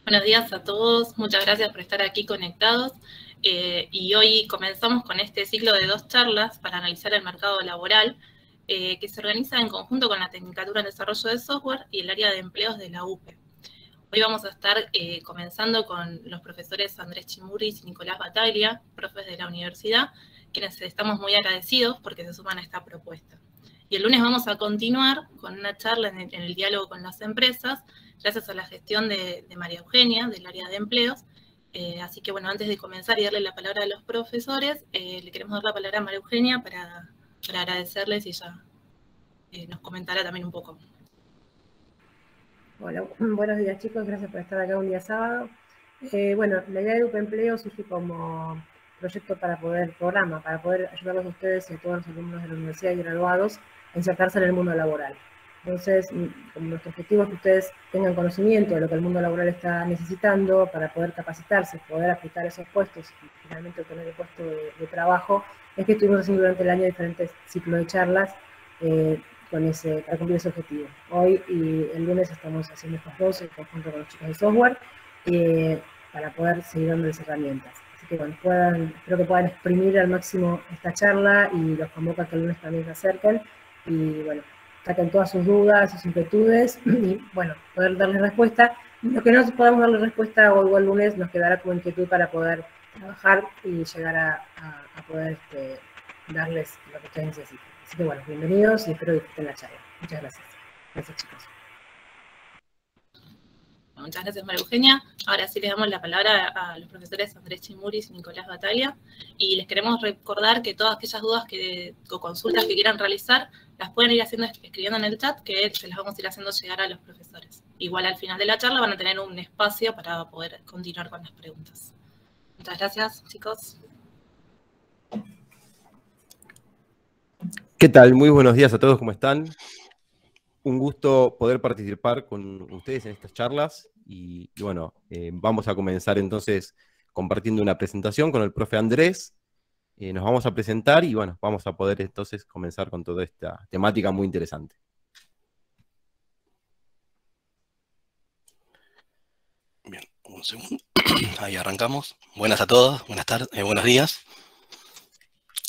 Buenos días a todos, muchas gracias por estar aquí conectados. Y hoy comenzamos con este ciclo de 2 charlas para analizar el mercado laboral, que se organiza en conjunto con la Tecnicatura en Desarrollo de Software y el área de empleos de la UPE. Hoy vamos a estar comenzando con los profesores Andrés Chimuris y Nicolás Battaglia, profes de la universidad, quienes estamos muy agradecidos porque se suman a esta propuesta. Y el lunes vamos a continuar con una charla en el diálogo con las empresas, gracias a la gestión de María Eugenia, del área de empleos. Así que, bueno, antes de comenzar y darle la palabra a los profesores, le queremos dar la palabra a María Eugenia para agradecerles y ella nos comentará también un poco. Hola, buenos días chicos, gracias por estar acá un día sábado. Bueno, la idea de UPE Empleo surge como programa para poder ayudarlos a ustedes y a todos los alumnos de la universidad y graduados a insertarse en el mundo laboral. Entonces, como nuestro objetivo es que ustedes tengan conocimiento de lo que el mundo laboral está necesitando para poder capacitarse, poder aplicar esos puestos y finalmente obtener el puesto de trabajo, es que estuvimos haciendo durante el año diferentes ciclos de charlas para cumplir ese objetivo. Hoy y el lunes estamos haciendo estos dos en conjunto con los chicos de software para poder seguir dándoles herramientas. Así que bueno, espero que puedan exprimir al máximo esta charla y los convoco a que el lunes también se acerquen y bueno, saquen todas sus dudas, sus inquietudes y bueno, poder darles respuesta. Lo que no podamos darle respuesta hoy o el lunes nos quedará como inquietud para poder trabajar y llegar a poder darles lo que ustedes necesitan. Así que bueno, bienvenidos y espero disfruten la charla. Muchas gracias. Gracias chicos. Muchas gracias, María Eugenia. Ahora sí les damos la palabra a los profesores Andrés Chimuris y Nicolás Battaglia. Y les queremos recordar que todas aquellas dudas o consultas que quieran realizar las pueden ir escribiendo en el chat, que se las vamos a ir haciendo llegar a los profesores. Igual al final de la charla van a tener un espacio para poder continuar con las preguntas. Muchas gracias, chicos. ¿Qué tal? Muy buenos días a todos, ¿cómo están? Un gusto poder participar con ustedes en estas charlas y bueno, vamos a comenzar entonces compartiendo una presentación con el profe Andrés. Nos vamos a presentar y bueno, vamos a poder entonces comenzar con toda esta temática muy interesante. Bien, un segundo. Ahí arrancamos. Buenas a todos, buenas tardes, buenos días.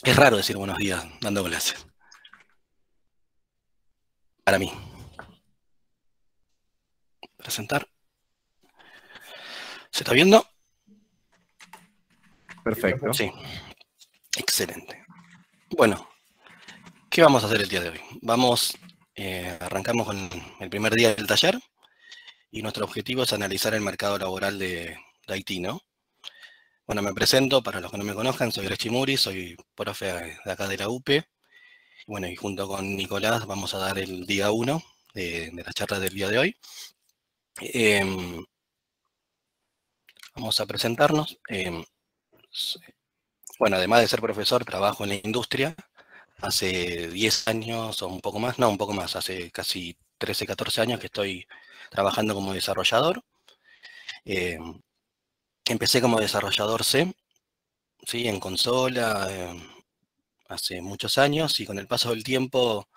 Es raro decir buenos días dando clases. Para mí. Presentar. ¿Se está viendo? Perfecto. Sí. Excelente. Bueno, ¿qué vamos a hacer el día de hoy? Arrancamos con el primer día del taller y nuestro objetivo es analizar el mercado laboral de Haití, ¿no? Bueno, me presento, para los que no me conozcan, soy Andrés Chimuris, soy profe de acá de la UPE. Bueno, y junto con Nicolás vamos a dar el día 1 de la charla del día de hoy. Vamos a presentarnos. Bueno, además de ser profesor, trabajo en la industria. Hace 10 años o un poco más, no, un poco más, hace casi 13, 14 años que estoy trabajando como desarrollador. Empecé como desarrollador C, ¿sí? En consola, hace muchos años, y con el paso del tiempo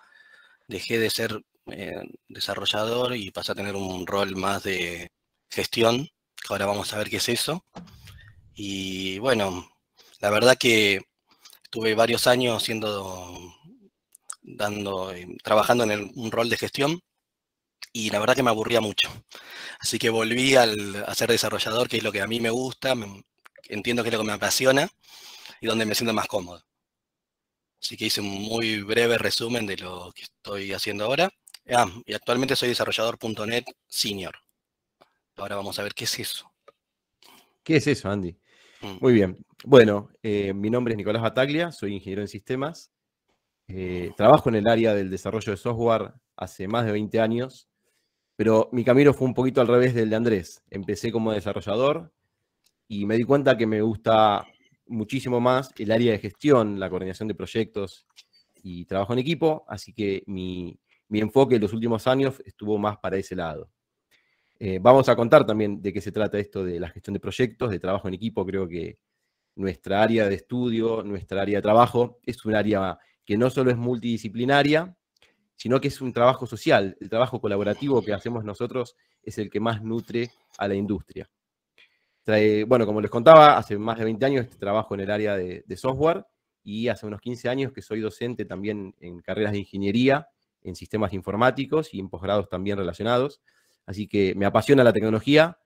dejé de ser desarrollador y pasé a tener un rol más de gestión, que ahora vamos a ver qué es eso. Y bueno, la verdad que estuve varios años trabajando en un rol de gestión y la verdad que me aburría mucho. Así que volví a ser desarrollador, que es lo que a mí me gusta, entiendo que es lo que me apasiona y donde me siento más cómodo. Así que hice un muy breve resumen de lo que estoy haciendo ahora. Y actualmente soy desarrollador.net senior. Ahora vamos a ver qué es eso. ¿Qué es eso, Andy? Muy bien. Bueno, mi nombre es Nicolás Battaglia, soy ingeniero en sistemas. Trabajo en el área del desarrollo de software hace más de 20 años, pero mi camino fue un poquito al revés del de Andrés. Empecé como desarrollador y me di cuenta que me gusta muchísimo más el área de gestión, la coordinación de proyectos y trabajo en equipo, así que mi enfoque en los últimos años estuvo más para ese lado. Vamos a contar también de qué se trata esto de la gestión de proyectos, de trabajo en equipo. Creo que nuestra área de estudio, nuestra área de trabajo, es un área que no solo es multidisciplinaria, sino que es un trabajo social. El trabajo colaborativo que hacemos nosotros es el que más nutre a la industria. Bueno, como les contaba, hace más de 20 años trabajo en el área de software y hace unos 15 años que soy docente también en carreras de ingeniería, en sistemas informáticos y en posgrados también relacionados. Así que me apasiona la tecnología,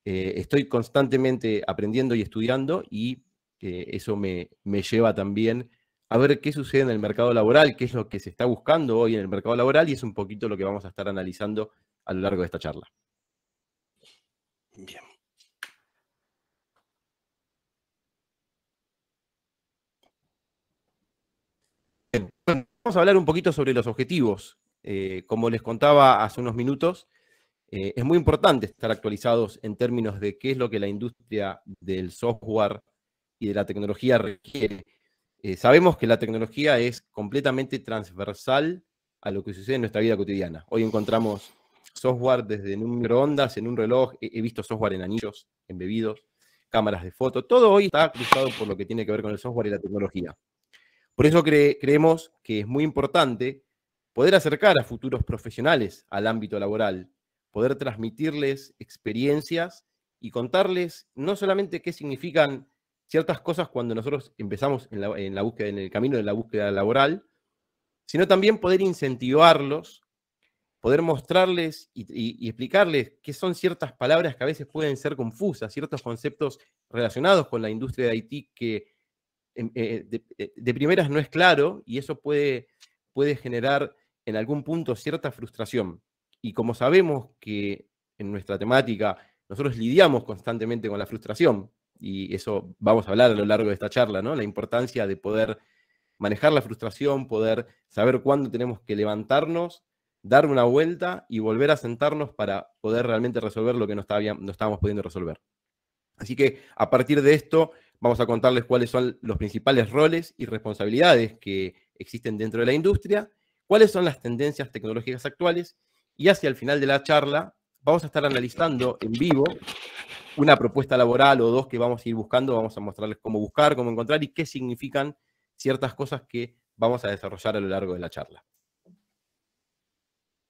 estoy constantemente aprendiendo y estudiando y eso me lleva también a ver qué sucede en el mercado laboral, qué es lo que se está buscando hoy en el mercado laboral y es un poquito lo que vamos a estar analizando a lo largo de esta charla. Bien. Bueno, vamos a hablar un poquito sobre los objetivos. Como les contaba hace unos minutos, es muy importante estar actualizados en términos de qué es lo que la industria del software y de la tecnología requiere. Sabemos que la tecnología es completamente transversal a lo que sucede en nuestra vida cotidiana. Hoy encontramos software desde en un microondas, en un reloj, he visto software en anillos, en bebidos, cámaras de foto, todo hoy está cruzado por lo que tiene que ver con el software y la tecnología. Por eso creemos que es muy importante poder acercar a futuros profesionales al ámbito laboral, poder transmitirles experiencias y contarles no solamente qué significan ciertas cosas cuando nosotros empezamos en la búsqueda, en el camino de la búsqueda laboral, sino también poder incentivarlos, poder mostrarles y explicarles qué son ciertas palabras que a veces pueden ser confusas, ciertos conceptos relacionados con la industria de IT que de primeras no es claro y eso puede generar en algún punto cierta frustración. Y como sabemos que en nuestra temática nosotros lidiamos constantemente con la frustración, y eso vamos a hablar a lo largo de esta charla, ¿no? La importancia de poder manejar la frustración, poder saber cuándo tenemos que levantarnos, dar una vuelta y volver a sentarnos para poder realmente resolver lo que no estábamos pudiendo resolver. Así que a partir de esto vamos a contarles cuáles son los principales roles y responsabilidades que existen dentro de la industria, cuáles son las tendencias tecnológicas actuales y hacia el final de la charla vamos a estar analizando en vivo una propuesta laboral o dos que vamos a ir buscando, vamos a mostrarles cómo buscar, cómo encontrar y qué significan ciertas cosas que vamos a desarrollar a lo largo de la charla.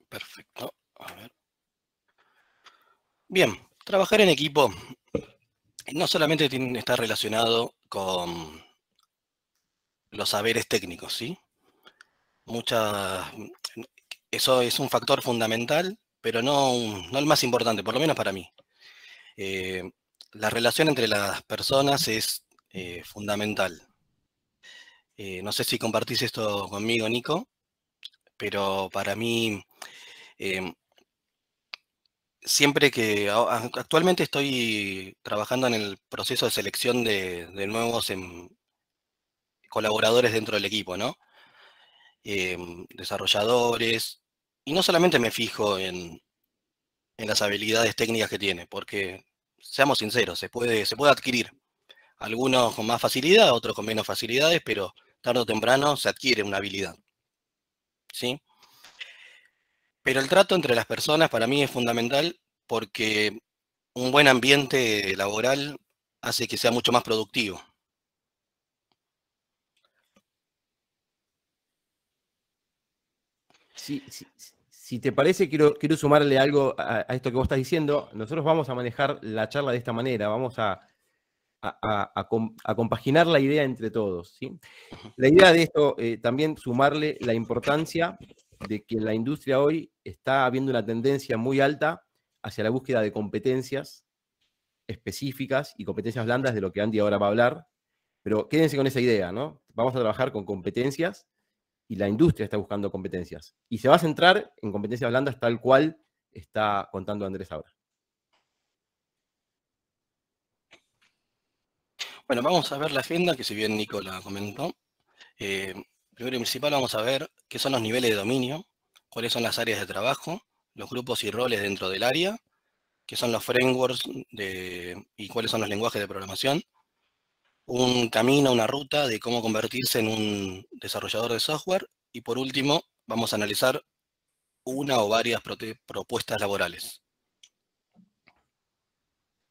Perfecto. A ver. Bien, trabajar en equipo no solamente está relacionado con los saberes técnicos, ¿sí? Eso es un factor fundamental, pero no el más importante, por lo menos para mí. La relación entre las personas es fundamental. No sé si compartís esto conmigo, Nico, pero para mí, actualmente estoy trabajando en el proceso de selección de nuevos colaboradores dentro del equipo, ¿no? Desarrolladores, y no solamente me fijo en las habilidades técnicas que tiene, porque, seamos sinceros, se puede adquirir. Algunos con más facilidad, otros con menos facilidades, pero tarde o temprano se adquiere una habilidad, ¿sí? Pero el trato entre las personas para mí es fundamental porque un buen ambiente laboral hace que sea mucho más productivo. Si te parece, quiero sumarle algo a esto que vos estás diciendo. Nosotros vamos a manejar la charla de esta manera, vamos a compaginar la idea entre todos, ¿sí? La idea de esto, también sumarle la importancia de que en la industria hoy está habiendo una tendencia muy alta hacia la búsqueda de competencias específicas y competencias blandas, de lo que Andy ahora va a hablar, pero quédense con esa idea, ¿no? Vamos a trabajar con competencias y la industria está buscando competencias. Y se va a centrar en competencias blandas tal cual está contando Andrés ahora. Bueno, vamos a ver la agenda, que si bien Nico la comentó. Primero y principal vamos a ver qué son los niveles de dominio, cuáles son las áreas de trabajo, los grupos y roles dentro del área, qué son los frameworks y cuáles son los lenguajes de programación, un camino, una ruta de cómo convertirse en un desarrollador de software, y por último vamos a analizar una o varias propuestas laborales.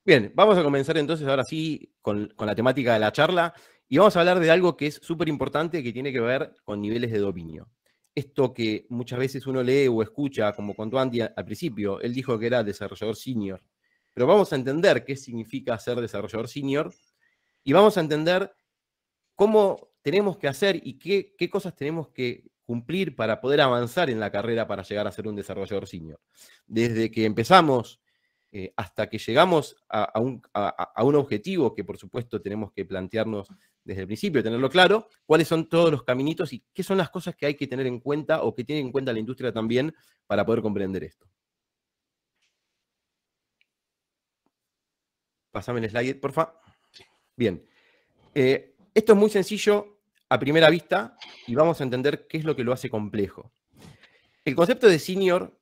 Bien, vamos a comenzar entonces ahora sí con la temática de la charla y vamos a hablar de algo que es súper importante que tiene que ver con niveles de dominio. esto que muchas veces uno lee o escucha, como contó Andy al principio, él dijo que era desarrollador senior, pero vamos a entender qué significa ser desarrollador senior y vamos a entender cómo tenemos que hacer y qué cosas tenemos que cumplir para poder avanzar en la carrera para llegar a ser un desarrollador senior. Desde que empezamos hasta que llegamos a un objetivo que por supuesto tenemos que plantearnos desde el principio, tenerlo claro, cuáles son todos los caminitos y qué son las cosas que hay que tener en cuenta o que tiene en cuenta la industria también para poder comprender esto. Pásame el slide, porfa. Bien. Esto es muy sencillo a primera vista y vamos a entender qué es lo que lo hace complejo. El concepto de senior,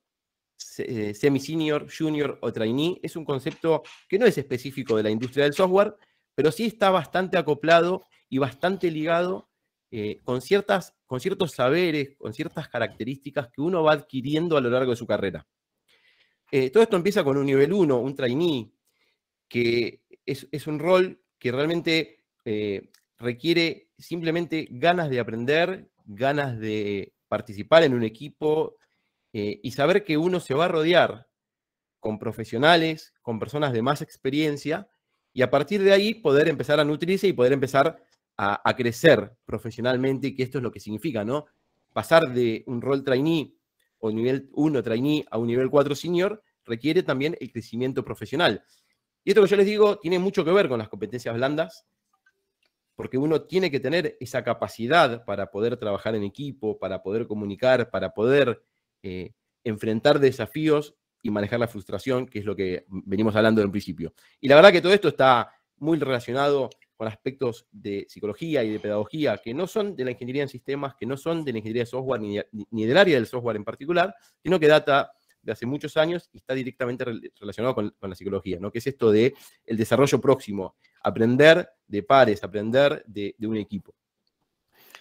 semi-senior, junior o trainee es un concepto que no es específico de la industria del software, pero sí está bastante acoplado y bastante ligado con ciertos saberes, con ciertas características que uno va adquiriendo a lo largo de su carrera. Todo esto empieza con un nivel 1, un trainee, que es un rol que realmente requiere simplemente ganas de aprender, ganas de participar en un equipo y saber que uno se va a rodear con profesionales, con personas de más experiencia, y a partir de ahí poder empezar a nutrirse y poder empezar a crecer profesionalmente, que esto es lo que significa, ¿no? Pasar de un rol trainee o nivel 1 trainee a un nivel 4 senior requiere también el crecimiento profesional. Y esto que yo les digo tiene mucho que ver con las competencias blandas, porque uno tiene que tener esa capacidad para poder trabajar en equipo, para poder comunicar, para poder enfrentar desafíos y manejar la frustración, que es lo que venimos hablando en principio. Y la verdad que todo esto está muy relacionado con aspectos de psicología y de pedagogía que no son de la ingeniería en sistemas, que no son de la ingeniería de software ni del área del software en particular, sino que data de hace muchos años y está directamente relacionado con la psicología, ¿no? Que es esto de el desarrollo próximo, aprender de pares, aprender de un equipo.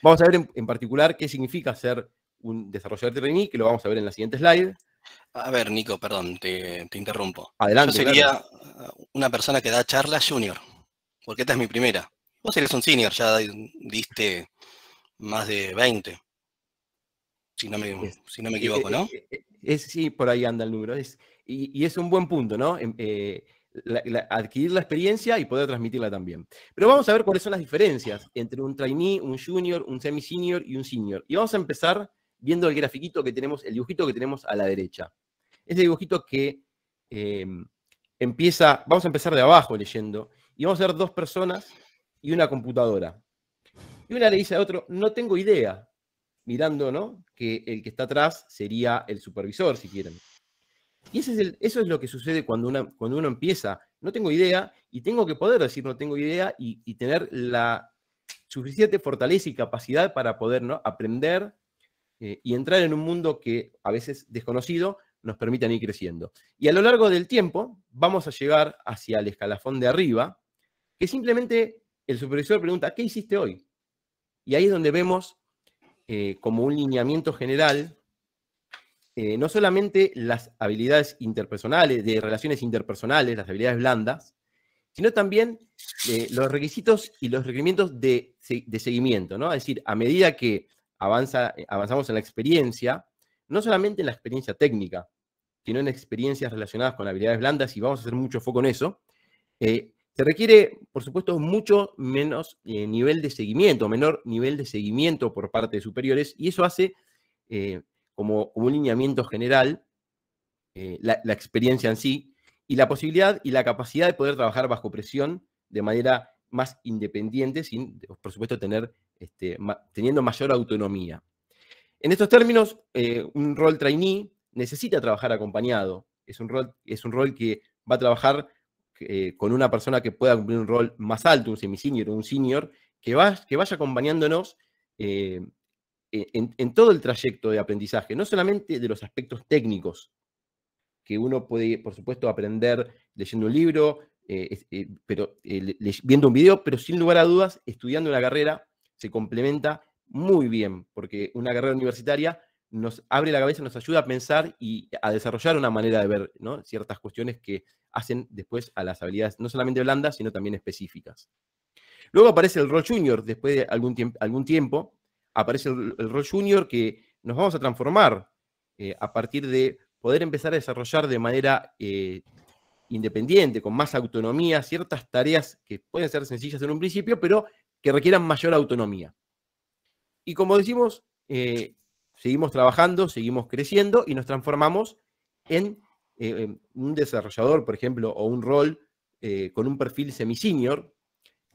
Vamos a ver en particular qué significa ser un desarrollador trainee, que lo vamos a ver en la siguiente slide. A ver, Nico, perdón, te interrumpo. Adelante. Yo sería una persona que da charlas junior, porque esta es mi primera. Vos eres un senior, ya diste más de 20, si no me equivoco, ¿no? Sí, por ahí anda el número. Y es un buen punto, ¿no? Adquirir la experiencia y poder transmitirla también. Pero vamos a ver cuáles son las diferencias entre un trainee, un junior, un semi-senior y un senior. Y vamos a empezar viendo el grafiquito que tenemos, el dibujito que tenemos a la derecha. Ese dibujito que vamos a empezar de abajo leyendo, y vamos a ver dos personas y una computadora. Y una le dice a otro, no tengo idea, mirando, ¿no? Que el que está atrás sería el supervisor, si quieren. Y eso es lo que sucede cuando uno empieza. No tengo idea y tengo que poder decir no tengo idea y tener la suficiente fortaleza y capacidad para poder, ¿no? Aprender y entrar en un mundo que a veces desconocido nos permitan ir creciendo. Y a lo largo del tiempo vamos a llegar hacia el escalafón de arriba, que simplemente el supervisor pregunta, ¿qué hiciste hoy? Y ahí es donde vemos como un lineamiento general no solamente las habilidades interpersonales, de relaciones interpersonales, las habilidades blandas, sino también los requisitos y los requerimientos de seguimiento, ¿no? Es decir, a medida que avanzamos en la experiencia, no solamente en la experiencia técnica, sino en experiencias relacionadas con habilidades blandas, y vamos a hacer mucho foco en eso, se requiere, por supuesto, mucho menos nivel de seguimiento, menor nivel de seguimiento por parte de superiores, y eso hace como un lineamiento general la experiencia en sí, y la posibilidad y la capacidad de poder trabajar bajo presión de manera más independiente, sin, por supuesto, teniendo mayor autonomía. En estos términos, un rol trainee necesita trabajar acompañado. Es un rol que va a trabajar con una persona que pueda cumplir un rol más alto, un semi-senior o un senior, que vaya acompañándonos en todo el trayecto de aprendizaje, no solamente de los aspectos técnicos, que uno puede, por supuesto, aprender leyendo un libro, viendo un video, pero sin lugar a dudas, estudiando una carrera se complementa muy bien, porque una carrera universitaria nos abre la cabeza, nos ayuda a pensar y a desarrollar una manera de ver, ¿no? Ciertas cuestiones que hacen después a las habilidades no solamente blandas, sino también específicas. Luego aparece el rol junior, después de algún tiempo aparece el rol junior, que nos vamos a transformar a partir de poder empezar a desarrollar de manera independiente, con más autonomía, ciertas tareas que pueden ser sencillas en un principio, pero que requieran mayor autonomía. Y como decimos, seguimos trabajando, seguimos creciendo y nos transformamos en un desarrollador, por ejemplo, o un rol con un perfil semi-senior,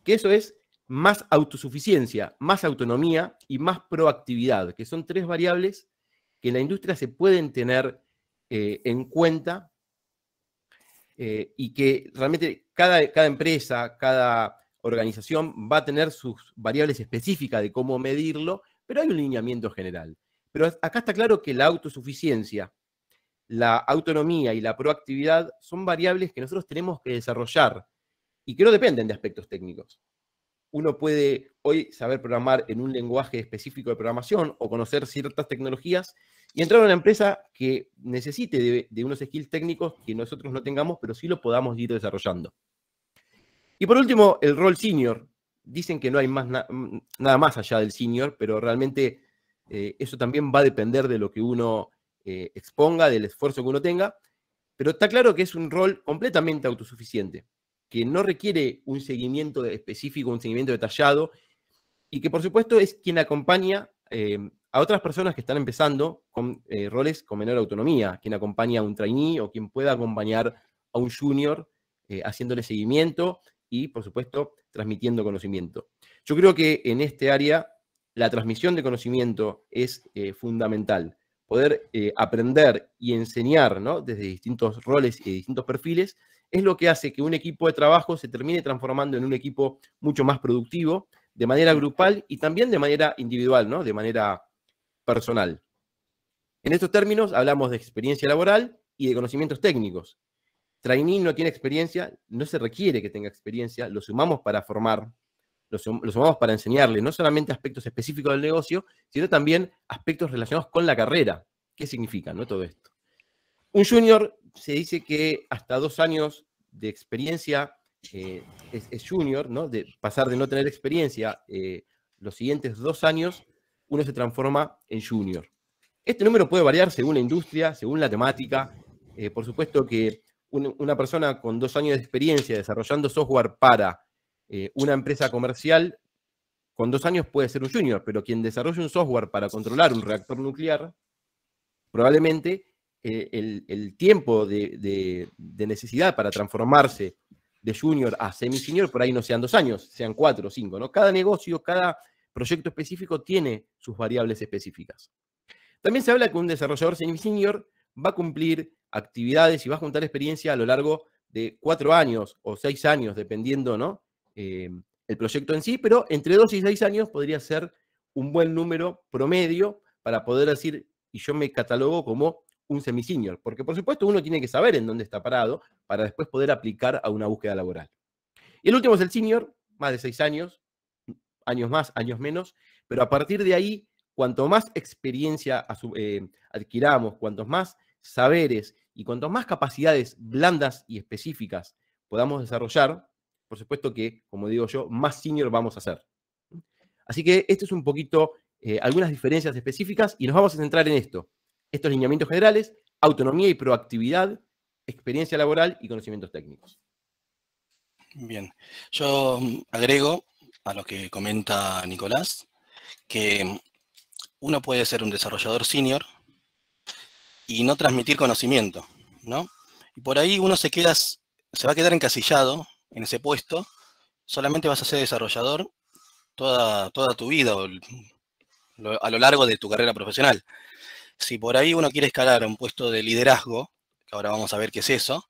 que eso es más autosuficiencia, más autonomía y más proactividad, que son 3 variables que en la industria se pueden tener en cuenta y que realmente cada empresa, cada organización va a tener sus variables específicas de cómo medirlo, pero hay un lineamiento general. Pero acá está claro que la autosuficiencia, la autonomía y la proactividad son variables que nosotros tenemos que desarrollar y que no dependen de aspectos técnicos. Uno puede hoy saber programar en un lenguaje específico de programación o conocer ciertas tecnologías y entrar a una empresa que necesite de unos skills técnicos que nosotros no tengamos, pero sí lo podamos ir desarrollando. Y por último, el rol senior. Dicen que no hay nada más allá del senior, pero realmente eso también va a depender de lo que uno exponga, del esfuerzo que uno tenga, pero está claro que es un rol completamente autosuficiente, que no requiere un seguimiento específico, un seguimiento detallado, y que por supuesto es quien acompaña a otras personas que están empezando con roles con menor autonomía, quien acompaña a un trainee o quien pueda acompañar a un junior haciéndole seguimiento y, por supuesto, transmitiendo conocimiento. Yo creo que en este área la transmisión de conocimiento es fundamental. Poder aprender y enseñar, ¿no?, desde distintos roles y distintos perfiles, es lo que hace que un equipo de trabajo se termine transformando en un equipo mucho más productivo, de manera grupal y también de manera individual, ¿no?, de manera personal. En estos términos hablamos de experiencia laboral y de conocimientos técnicos. Trainee no tiene experiencia, no se requiere que tenga experiencia, lo sumamos para formar, lo sumamos para enseñarle no solamente aspectos específicos del negocio, sino también aspectos relacionados con la carrera. ¿Qué significa, no, todo esto? Un junior se dice que hasta 2 años de experiencia es junior, ¿no? De pasar de no tener experiencia los siguientes 2 años, uno se transforma en junior. Este número puede variar según la industria, según la temática. Por supuesto que una persona con 2 años de experiencia desarrollando software para una empresa comercial, con 2 años puede ser un junior, pero quien desarrolla un software para controlar un reactor nuclear, probablemente el tiempo de necesidad para transformarse de junior a semi-senior por ahí no sean 2 años, sean 4 o 5, ¿no? Cada negocio, cada proyecto específico tiene sus variables específicas. También se habla que un desarrollador semi-senior va a cumplir actividades y va a juntar experiencia a lo largo de 4 años o 6 años, dependiendo, ¿no?, el proyecto en sí, pero entre 2 y 6 años podría ser un buen número promedio para poder decir, y yo me catalogo como un semi-senior, porque por supuesto uno tiene que saber en dónde está parado para después poder aplicar a una búsqueda laboral. Y el último es el senior, más de 6 años, años más, años menos, pero a partir de ahí, cuanto más experiencia adquiramos, cuantos más saberes y cuantas más capacidades blandas y específicas podamos desarrollar, por supuesto que, como digo yo, más senior vamos a ser. Así que esto es un poquito algunas diferencias específicas y nos vamos a centrar en esto. Estos lineamientos generales, autonomía y proactividad, experiencia laboral y conocimientos técnicos. Bien, yo agrego a lo que comenta Nicolás, que uno puede ser un desarrollador senior y no transmitir conocimiento, ¿no? Y por ahí uno se va a quedar encasillado en ese puesto, solamente vas a ser desarrollador toda tu vida o a lo largo de tu carrera profesional. Si por ahí uno quiere escalar a un puesto de liderazgo, que ahora vamos a ver qué es eso,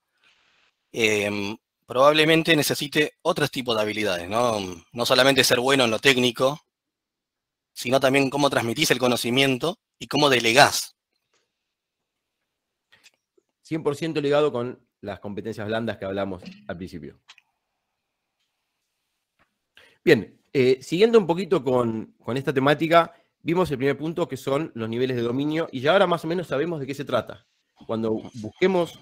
probablemente necesite otros tipos de habilidades, ¿no? No solamente ser bueno en lo técnico, sino también cómo transmitís el conocimiento y cómo delegás. 100% ligado con las competencias blandas que hablamos al principio. Bien, siguiendo un poquito con esta temática, vimos el primer punto que son los niveles de dominio y ya ahora más o menos sabemos de qué se trata. Cuando busquemos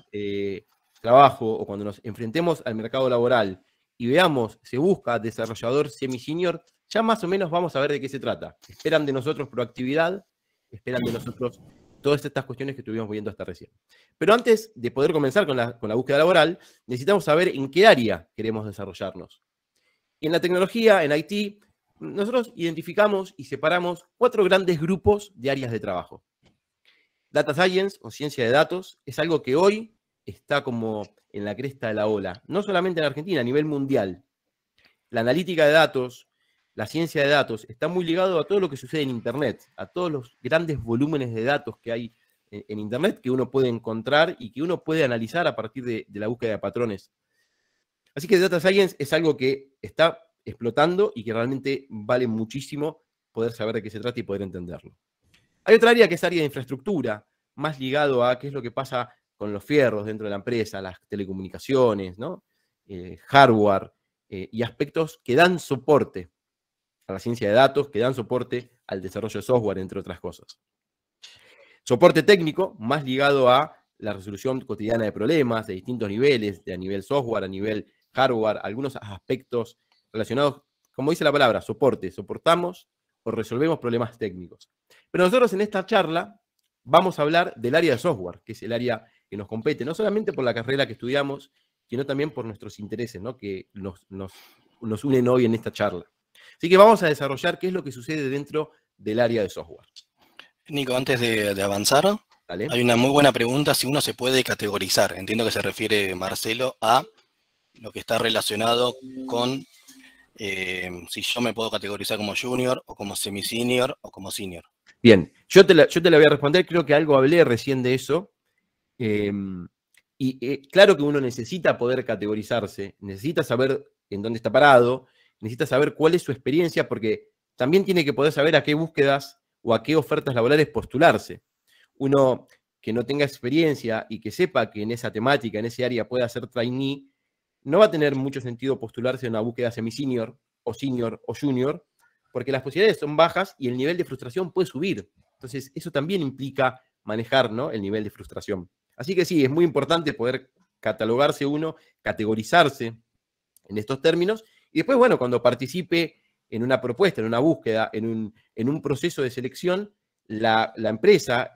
trabajo o cuando nos enfrentemos al mercado laboral y veamos, se busca desarrollador semi-senior, ya más o menos vamos a ver de qué se trata. Esperan de nosotros proactividad, esperan de nosotros todas estas cuestiones que estuvimos viendo hasta recién. Pero antes de poder comenzar con la búsqueda laboral, necesitamos saber en qué área queremos desarrollarnos. Y en la tecnología, en IT, nosotros identificamos y separamos 4 grandes grupos de áreas de trabajo. Data Science, o ciencia de datos, es algo que hoy está como en la cresta de la ola, no solamente en Argentina, a nivel mundial. La analítica de datos, la ciencia de datos, está muy ligado a todo lo que sucede en Internet, a todos los grandes volúmenes de datos que hay en Internet que uno puede encontrar y que uno puede analizar a partir de la búsqueda de patrones. Así que Data Science es algo que está explotando y que realmente vale muchísimo poder saber de qué se trata y poder entenderlo. Hay otra área que es área de infraestructura, más ligado a qué es lo que pasa con los fierros dentro de la empresa, las telecomunicaciones, ¿no? Hardware y aspectos que dan soporte a la ciencia de datos, que dan soporte al desarrollo de software, entre otras cosas. Soporte técnico, más ligado a la resolución cotidiana de problemas de distintos niveles, a nivel software, a nivel hardware, algunos aspectos relacionados, como dice la palabra, soporte, soportamos o resolvemos problemas técnicos. Pero nosotros en esta charla vamos a hablar del área de software, que es el área que nos compete, no solamente por la carrera que estudiamos, sino también por nuestros intereses, ¿no? Que nos unen hoy en esta charla. Así que vamos a desarrollar qué es lo que sucede dentro del área de software. Nico, antes de avanzar, ¿vale? Hay una muy buena pregunta, si uno se puede categorizar. Entiendo que se refiere, Marcelo, a lo que está relacionado con si yo me puedo categorizar como junior, o como semi-senior, o como senior. Bien, yo te la voy a responder, creo que algo hablé recién de eso. Claro que uno necesita poder categorizarse, necesita saber en dónde está parado, necesita saber cuál es su experiencia, porque también tiene que poder saber a qué búsquedas o a qué ofertas laborales postularse. Uno que no tenga experiencia y que sepa que en esa temática, en ese área pueda ser trainee, no va a tener mucho sentido postularse en una búsqueda semi-senior o senior o junior, porque las posibilidades son bajas y el nivel de frustración puede subir. Entonces, eso también implica manejar, ¿no?, el nivel de frustración. Así que sí, es muy importante poder catalogarse uno, categorizarse en estos términos, y después, bueno, cuando participe en una propuesta, en una búsqueda, en un proceso de selección, la empresa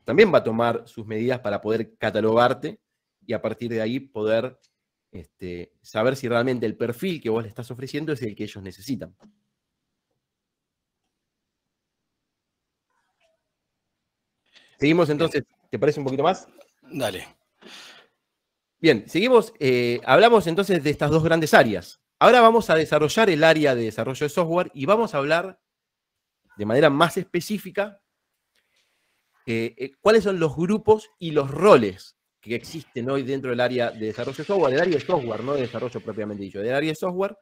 también va a tomar sus medidas para poder catalogarte y a partir de ahí poder saber si realmente el perfil que vos le estás ofreciendo es el que ellos necesitan. Seguimos entonces, ¿te parece un poquito más? Dale. Bien, seguimos, hablamos entonces de estas 2 grandes áreas. Ahora vamos a desarrollar el área de desarrollo de software y vamos a hablar de manera más específica cuáles son los grupos y los roles que existen hoy dentro del área de desarrollo de software, del área de software, no de desarrollo propiamente dicho, del área de software,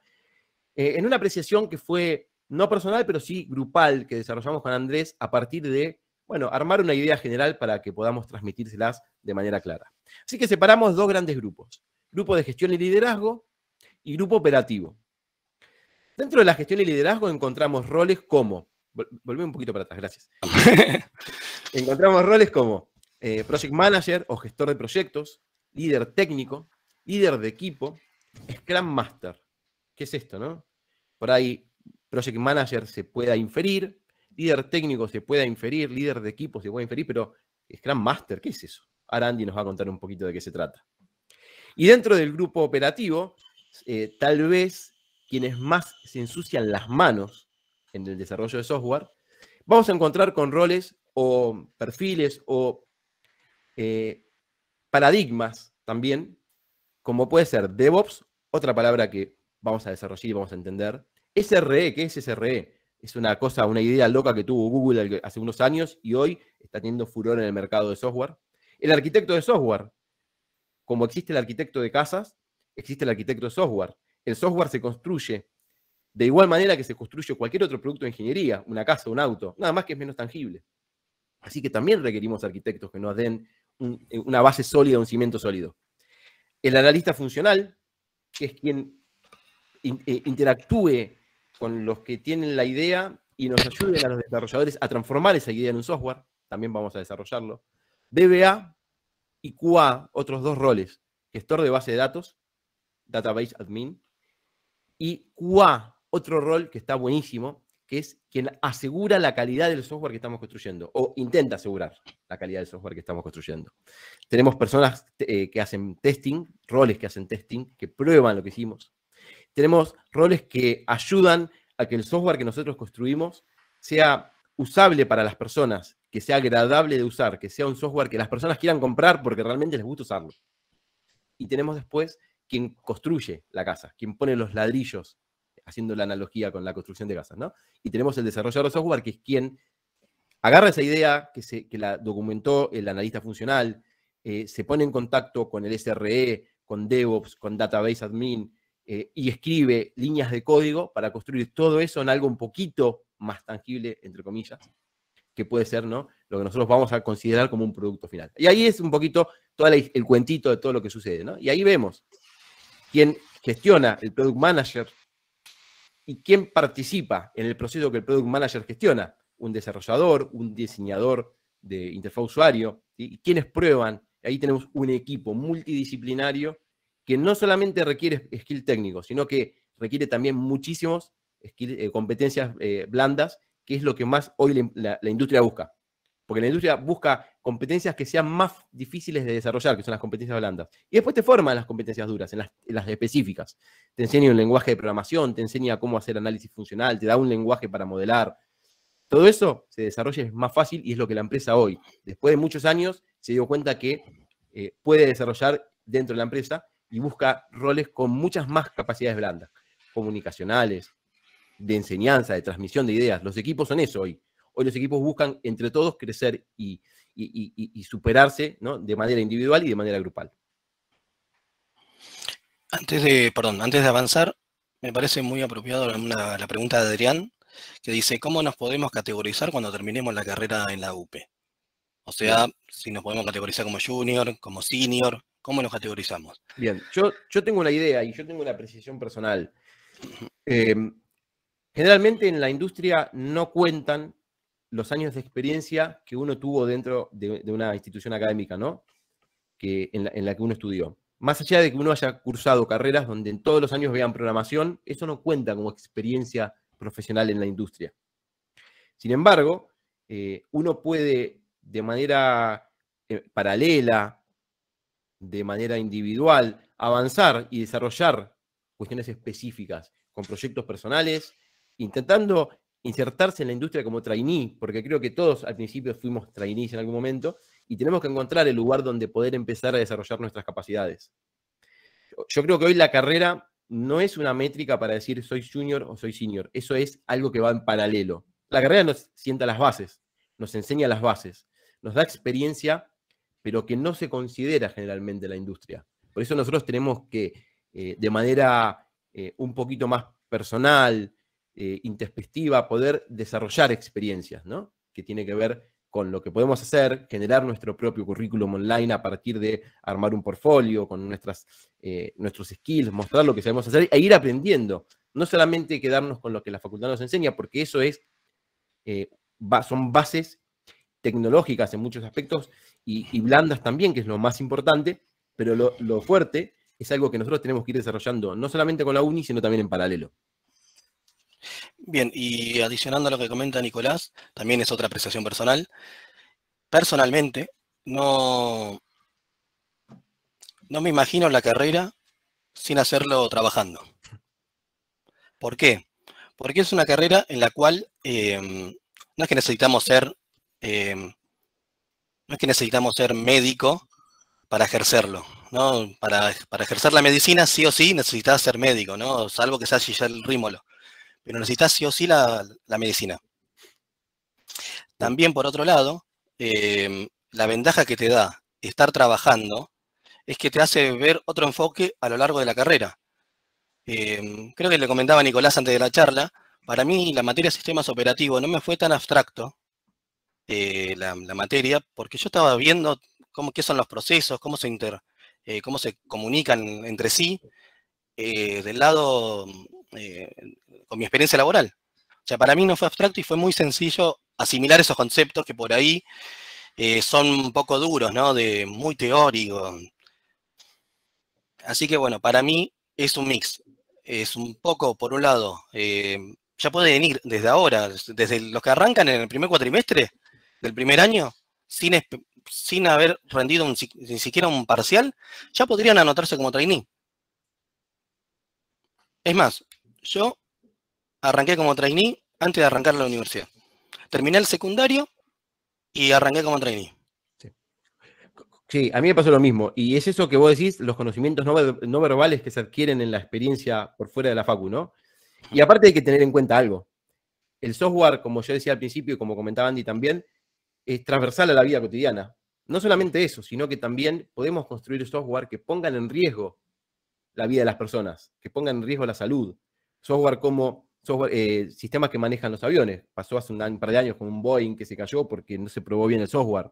en una apreciación que fue no personal, pero sí grupal, que desarrollamos con Andrés a partir de, bueno, armar una idea general para que podamos transmitírselas de manera clara. Así que separamos 2 grandes grupos, grupo de gestión y liderazgo y grupo operativo. Dentro de la gestión y liderazgo encontramos roles como, volví un poquito para atrás, gracias. Encontramos roles como Project Manager o gestor de proyectos, líder técnico, líder de equipo, Scrum Master. ¿Qué es esto, no? Por ahí Project Manager se pueda inferir, líder técnico se pueda inferir, líder de equipo se puede inferir, pero Scrum Master, ¿qué es eso? Ahora Andy nos va a contar un poquito de qué se trata. Y dentro del grupo operativo, tal vez quienes más se ensucian las manos en el desarrollo de software, vamos a encontrar con roles o perfiles o paradigmas también, como puede ser DevOps, otra palabra que vamos a desarrollar y vamos a entender. SRE, ¿qué es SRE? Es una cosa, una idea loca que tuvo Google hace unos años y hoy está teniendo furor en el mercado de software. El arquitecto de software, como existe el arquitecto de casas, existe el arquitecto de software. El software se construye de igual manera que se construye cualquier otro producto de ingeniería, una casa, un auto, nada más que es menos tangible. Así que también requerimos arquitectos que nos den una base sólida, un cimiento sólido. El analista funcional, que es quien interactúe con los que tienen la idea y nos ayuden a los desarrolladores a transformar esa idea en un software, también vamos a desarrollarlo. DBA y QA, otros 2 roles, gestor de base de datos, Database Admin, y QA, otro rol que está buenísimo, que es quien asegura la calidad del software que estamos construyendo, o intenta asegurar la calidad del software que estamos construyendo. Tenemos personas que hacen testing, roles que hacen testing, que prueban lo que hicimos. Tenemos roles que ayudan a que el software que nosotros construimos sea usable para las personas, que sea agradable de usar, que sea un software que las personas quieran comprar porque realmente les gusta usarlo. Y tenemos después quien construye la casa, quien pone los ladrillos, haciendo la analogía con la construcción de casas, ¿no? Y tenemos el desarrollador de software, que es quien agarra esa idea, que la documentó el analista funcional, se pone en contacto con el SRE, con DevOps, con Database Admin, y escribe líneas de código para construir todo eso en algo un poquito más tangible, entre comillas, que puede ser, ¿no?, lo que nosotros vamos a considerar como un producto final. Y ahí es un poquito todo el cuentito de todo lo que sucede, ¿no? Y ahí vemos quién gestiona el Product Manager y quién participa en el proceso que el Product Manager gestiona. Un desarrollador, un diseñador de interfaz usuario, ¿sí? Y quienes prueban. Ahí tenemos un equipo multidisciplinario que no solamente requiere skill técnico, sino que requiere también muchísimos competencias blandas, que es lo que más hoy la industria busca. Porque la industria busca competencias que sean más difíciles de desarrollar, que son las competencias blandas. Y después te forman las competencias duras, en las específicas. Te enseña un lenguaje de programación, te enseña cómo hacer análisis funcional, te da un lenguaje para modelar. Todo eso se desarrolla, es más fácil, y es lo que la empresa hoy, después de muchos años, se dio cuenta que puede desarrollar dentro de la empresa y busca roles con muchas más capacidades blandas, comunicacionales, de enseñanza, de transmisión de ideas. Los equipos son eso hoy. Hoy los equipos buscan entre todos crecer y superarse, ¿no?, de manera individual y de manera grupal. Antes de avanzar, me parece muy apropiado la pregunta de Adrián, que dice, ¿cómo nos podemos categorizar cuando terminemos la carrera en la UP? O sea, si nos podemos categorizar como junior, como senior, ¿cómo nos categorizamos? Bien, yo tengo una idea y yo tengo una apreciación personal. Generalmente en la industria no cuentan los años de experiencia que uno tuvo dentro de una institución académica, ¿no?, en la que uno estudió. Más allá de que uno haya cursado carreras donde en todos los años vean programación, eso no cuenta como experiencia profesional en la industria. Sin embargo, uno puede de manera paralela, de manera individual, avanzar y desarrollar cuestiones específicas con proyectos personales, intentando insertarse en la industria como trainee, porque creo que todos al principio fuimos trainees en algún momento, y tenemos que encontrar el lugar donde poder empezar a desarrollar nuestras capacidades. Yo creo que hoy la carrera no es una métrica para decir soy junior o soy senior, eso es algo que va en paralelo. La carrera nos sienta las bases, nos enseña las bases, nos da experiencia, pero que no se considera generalmente en la industria. Por eso nosotros tenemos que, de manera un poquito más personal, introspectiva, poder desarrollar experiencias, ¿no?, que tiene que ver con lo que podemos hacer, generar nuestro propio currículum online a partir de armar un portfolio con nuestros skills, mostrar lo que sabemos hacer e ir aprendiendo. No solamente quedarnos con lo que la facultad nos enseña, porque eso son bases tecnológicas en muchos aspectos y blandas también, que es lo más importante, pero lo fuerte es algo que nosotros tenemos que ir desarrollando, no solamente con la uni, sino también en paralelo. Bien, y adicionando a lo que comenta Nicolás, también es otra apreciación personal. Personalmente, no me imagino la carrera sin hacerlo trabajando. ¿Por qué? Porque es una carrera en la cual no es que necesitamos ser médico para ejercerlo, ¿no? Para ejercer la medicina sí o sí necesitas ser médico, ¿no?, salvo que seas Guillermo Rímolo. Pero necesitas sí o sí la medicina. También, por otro lado, la ventaja que te da estar trabajando es que te hace ver otro enfoque a lo largo de la carrera. Creo que le comentaba a Nicolás antes de la charla, para mí la materia de sistemas operativos no me fue tan abstracto la materia, porque yo estaba viendo qué son los procesos, cómo se comunican entre sí, del lado con mi experiencia laboral. O sea, para mí no fue abstracto y fue muy sencillo asimilar esos conceptos que por ahí son un poco duros, ¿no?, muy teóricos. Así que bueno, para mí es un mix. Es un poco, por un lado, ya pueden ir desde ahora, desde los que arrancan en el primer cuatrimestre del primer año, sin haber rendido ni siquiera un parcial, ya podrían anotarse como trainee. Es más, yo arranqué como trainee antes de arrancar la universidad. Terminé el secundario y arranqué como trainee. Sí, a mí me pasó lo mismo. Y es eso que vos decís, los conocimientos no verbales que se adquieren en la experiencia por fuera de la facu, ¿no? Y aparte hay que tener en cuenta algo. El software, como yo decía al principio y como comentaba Andy también, es transversal a la vida cotidiana. No solamente eso, sino que también podemos construir software que pongan en riesgo la vida de las personas, que pongan en riesgo la salud. Software como sistemas que manejan los aviones. Pasó hace un par de años con un Boeing que se cayó porque no se probó bien el software.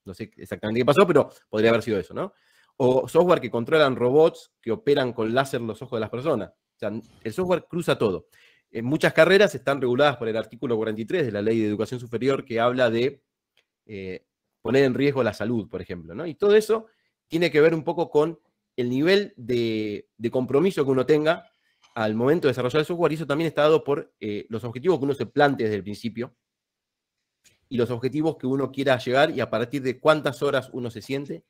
No sé exactamente qué pasó, pero podría haber sido eso, ¿no? O software que controlan robots que operan con láser los ojos de las personas. O sea, el software cruza todo. En muchas carreras están reguladas por el artículo 43 de la Ley de Educación Superior que habla de poner en riesgo la salud, por ejemplo, ¿no? Y todo eso tiene que ver un poco con el nivel de compromiso que uno tenga al momento de desarrollar el software, y eso también está dado por los objetivos que uno se plantea desde el principio, y los objetivos que uno quiera llegar y a partir de cuántas horas uno se siente,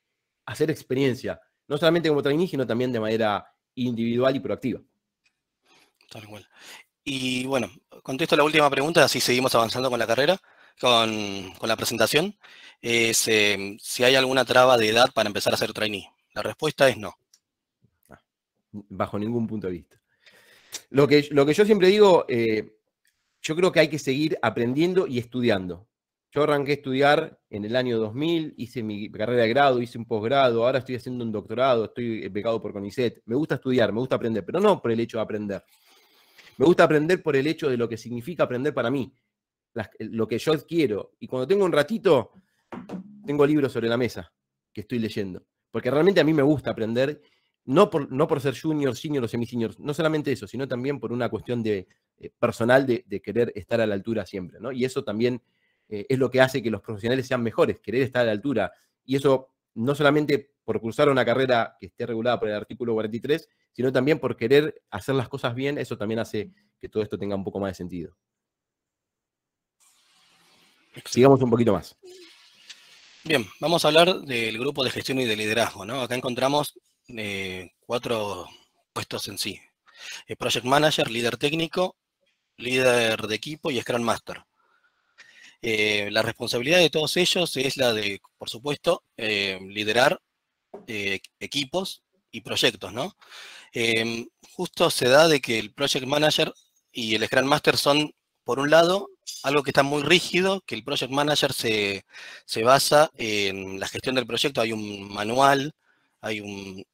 hacer experiencia, no solamente como trainee, sino también de manera individual y proactiva. Tal cual. Y bueno, contesto la última pregunta, así seguimos avanzando con la carrera, con la presentación. Es si hay alguna traba de edad para empezar a ser trainee. La respuesta es no. Bajo ningún punto de vista. Lo que yo siempre digo, yo creo que hay que seguir aprendiendo y estudiando. Yo arranqué a estudiar en el año 2000, hice mi carrera de grado, hice un posgrado, ahora estoy haciendo un doctorado, estoy becado por CONICET. Me gusta estudiar, me gusta aprender, pero no por el hecho de aprender. Me gusta aprender por el hecho de lo que significa aprender para mí, lo que yo quiero. Y cuando tengo un ratito, tengo libros sobre la mesa que estoy leyendo. Porque realmente a mí me gusta aprender, no por ser junior, senior o semi-senior, no solamente eso, sino también por una cuestión personal de querer estar a la altura siempre, ¿no? Y eso también es lo que hace que los profesionales sean mejores, querer estar a la altura. Y eso no solamente por cursar una carrera que esté regulada por el artículo 43, sino también por querer hacer las cosas bien, eso también hace que todo esto tenga un poco más de sentido. Sigamos un poquito más. Bien, vamos a hablar del grupo de gestión y de liderazgo, ¿no? Acá encontramos 4 puestos en sí. Project Manager, líder técnico, líder de equipo y Scrum Master. La responsabilidad de todos ellos es la de, por supuesto, liderar equipos y proyectos, ¿no? Justo se da de que el Project Manager y el Scrum Master son, por un lado, algo que está muy rígido, que el Project Manager se basa en la gestión del proyecto. Hay un manual, hay un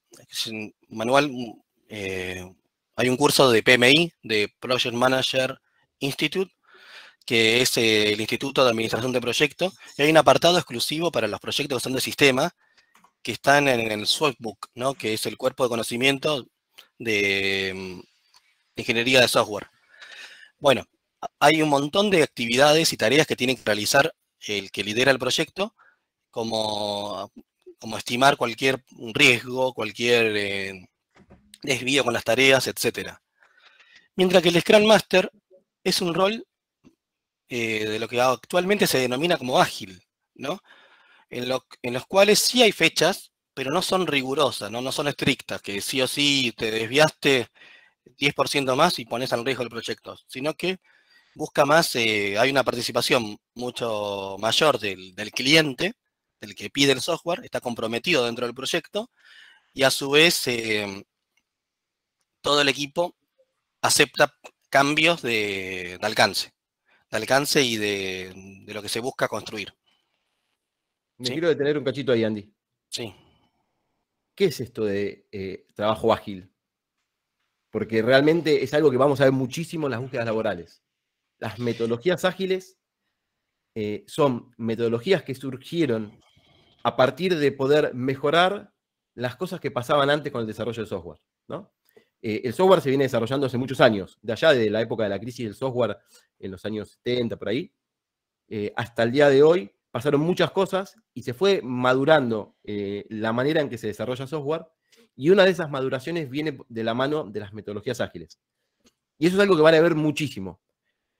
curso de PMI, de Project Manager Institute, que es el Instituto de Administración de Proyectos, y hay un apartado exclusivo para los proyectos que son de sistema, que están en el Softbook, ¿no? Que es el cuerpo de conocimiento de ingeniería de software. Bueno, hay un montón de actividades y tareas que tiene que realizar el que lidera el proyecto, como estimar cualquier riesgo, cualquier desvío con las tareas, etc. Mientras que el Scrum Master es un rol de lo que actualmente se denomina como ágil, ¿no? En los cuales sí hay fechas, pero no son rigurosas, no son estrictas, que sí o sí te desviaste 10% más y pones en riesgo el proyecto, sino que busca más, hay una participación mucho mayor del cliente, del que pide el software, está comprometido dentro del proyecto, y a su vez todo el equipo acepta cambios de alcance y de lo que se busca construir. Me quiero detener un cachito ahí, Andy. Sí. ¿Qué es esto de trabajo ágil? Porque realmente es algo que vamos a ver muchísimo en las búsquedas laborales. Las metodologías ágiles son metodologías que surgieron a partir de poder mejorar las cosas que pasaban antes con el desarrollo del software, ¿no? El software se viene desarrollando hace muchos años, de allá de la época de la crisis del software en los años 70, por ahí, hasta el día de hoy, pasaron muchas cosas y se fue madurando la manera en que se desarrolla software, y una de esas maduraciones viene de la mano de las metodologías ágiles. Y eso es algo que van a ver muchísimo.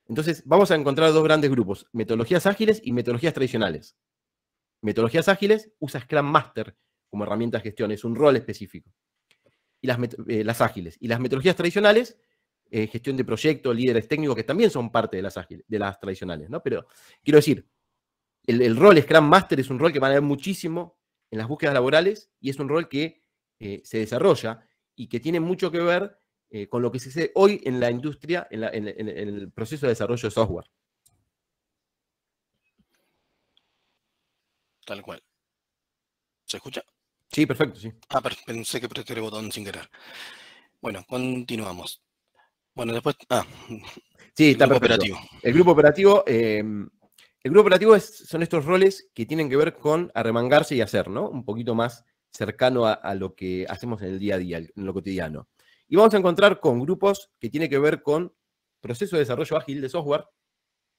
Entonces, vamos a encontrar dos grandes grupos, metodologías ágiles y metodologías tradicionales. Metodologías ágiles usa Scrum Master como herramienta de gestión, es un rol específico. Y las ágiles. Y las metodologías tradicionales, gestión de proyectos, líderes técnicos, que también son parte de las ágiles, de las tradicionales, ¿no? Pero quiero decir, el rol Scrum Master es un rol que van a ver muchísimo en las búsquedas laborales y es un rol que se desarrolla y que tiene mucho que ver con lo que se hace hoy en la industria, en el proceso de desarrollo de software. Tal cual. ¿Se escucha? Sí, perfecto, sí. Ah, pensé que apreté el botón sin querer. Bueno, continuamos. Bueno, después... Sí, está grupo perfecto. operativo. El grupo operativo son estos roles que tienen que ver con arremangarse y hacer, ¿no? Un poquito más cercano a lo que hacemos en el día a día, en lo cotidiano. Y vamos a encontrar con grupos que tienen que ver con proceso de desarrollo ágil de software,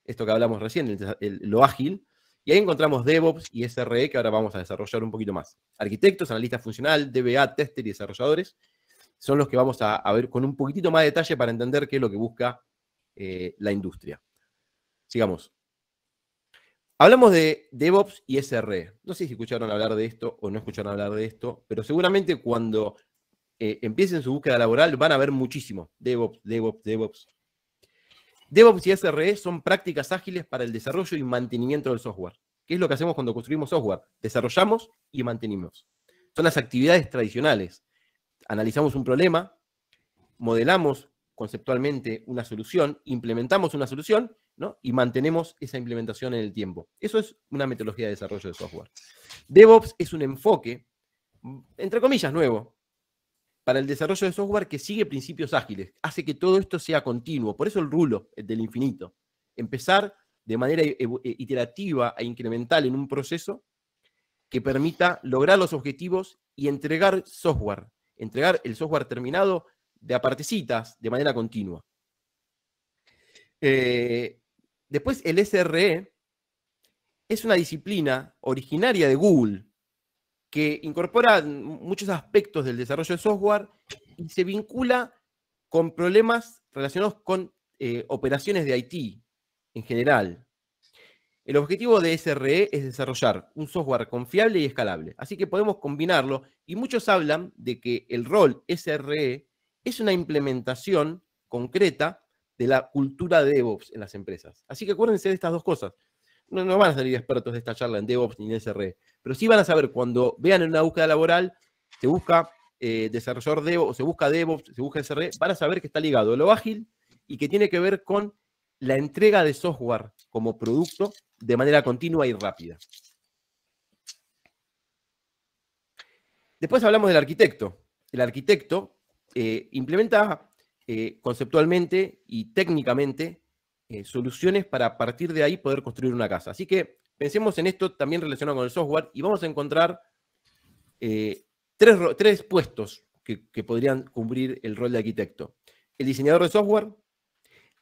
esto que hablamos recién, lo ágil, y ahí encontramos DevOps y SRE, que ahora vamos a desarrollar un poquito más. Arquitectos, analistas funcional, DBA, tester y desarrolladores, son los que vamos a ver con un poquitito más de detalle para entender qué es lo que busca la industria. Sigamos. Hablamos de DevOps y SRE. No sé si escucharon hablar de esto o no escucharon hablar de esto, pero seguramente cuando empiecen su búsqueda laboral van a ver muchísimo DevOps, DevOps, DevOps. DevOps y SRE son prácticas ágiles para el desarrollo y mantenimiento del software. ¿Qué es lo que hacemos cuando construimos software? Desarrollamos y mantenemos. Son las actividades tradicionales. Analizamos un problema, modelamos conceptualmente una solución, implementamos una solución, ¿no? Y mantenemos esa implementación en el tiempo. Eso es una metodología de desarrollo de software. DevOps es un enfoque, entre comillas, nuevo, para el desarrollo de software que sigue principios ágiles, hace que todo esto sea continuo. Por eso el rulo del infinito. Empezar de manera iterativa e incremental en un proceso que permita lograr los objetivos y entregar software, entregar el software terminado de a partecitas, de manera continua. Después el SRE es una disciplina originaria de Google, que incorpora muchos aspectos del desarrollo de software y se vincula con problemas relacionados con operaciones de IT en general. El objetivo de SRE es desarrollar un software confiable y escalable, así que podemos combinarlo, y muchos hablan de que el rol SRE es una implementación concreta de la cultura de DevOps en las empresas. Así que acuérdense de estas dos cosas. No van a salir expertos de esta charla en DevOps ni en SRE, pero sí van a saber cuando vean en una búsqueda laboral, se busca desarrollador DevOps, se busca DevOps, se busca SRE, van a saber que está ligado a lo ágil y que tiene que ver con la entrega de software como producto de manera continua y rápida. Después hablamos del arquitecto. El arquitecto implementa conceptualmente y técnicamente soluciones para a partir de ahí poder construir una casa. Así que pensemos en esto también relacionado con el software y vamos a encontrar tres puestos que podrían cumplir el rol de arquitecto. El diseñador de software,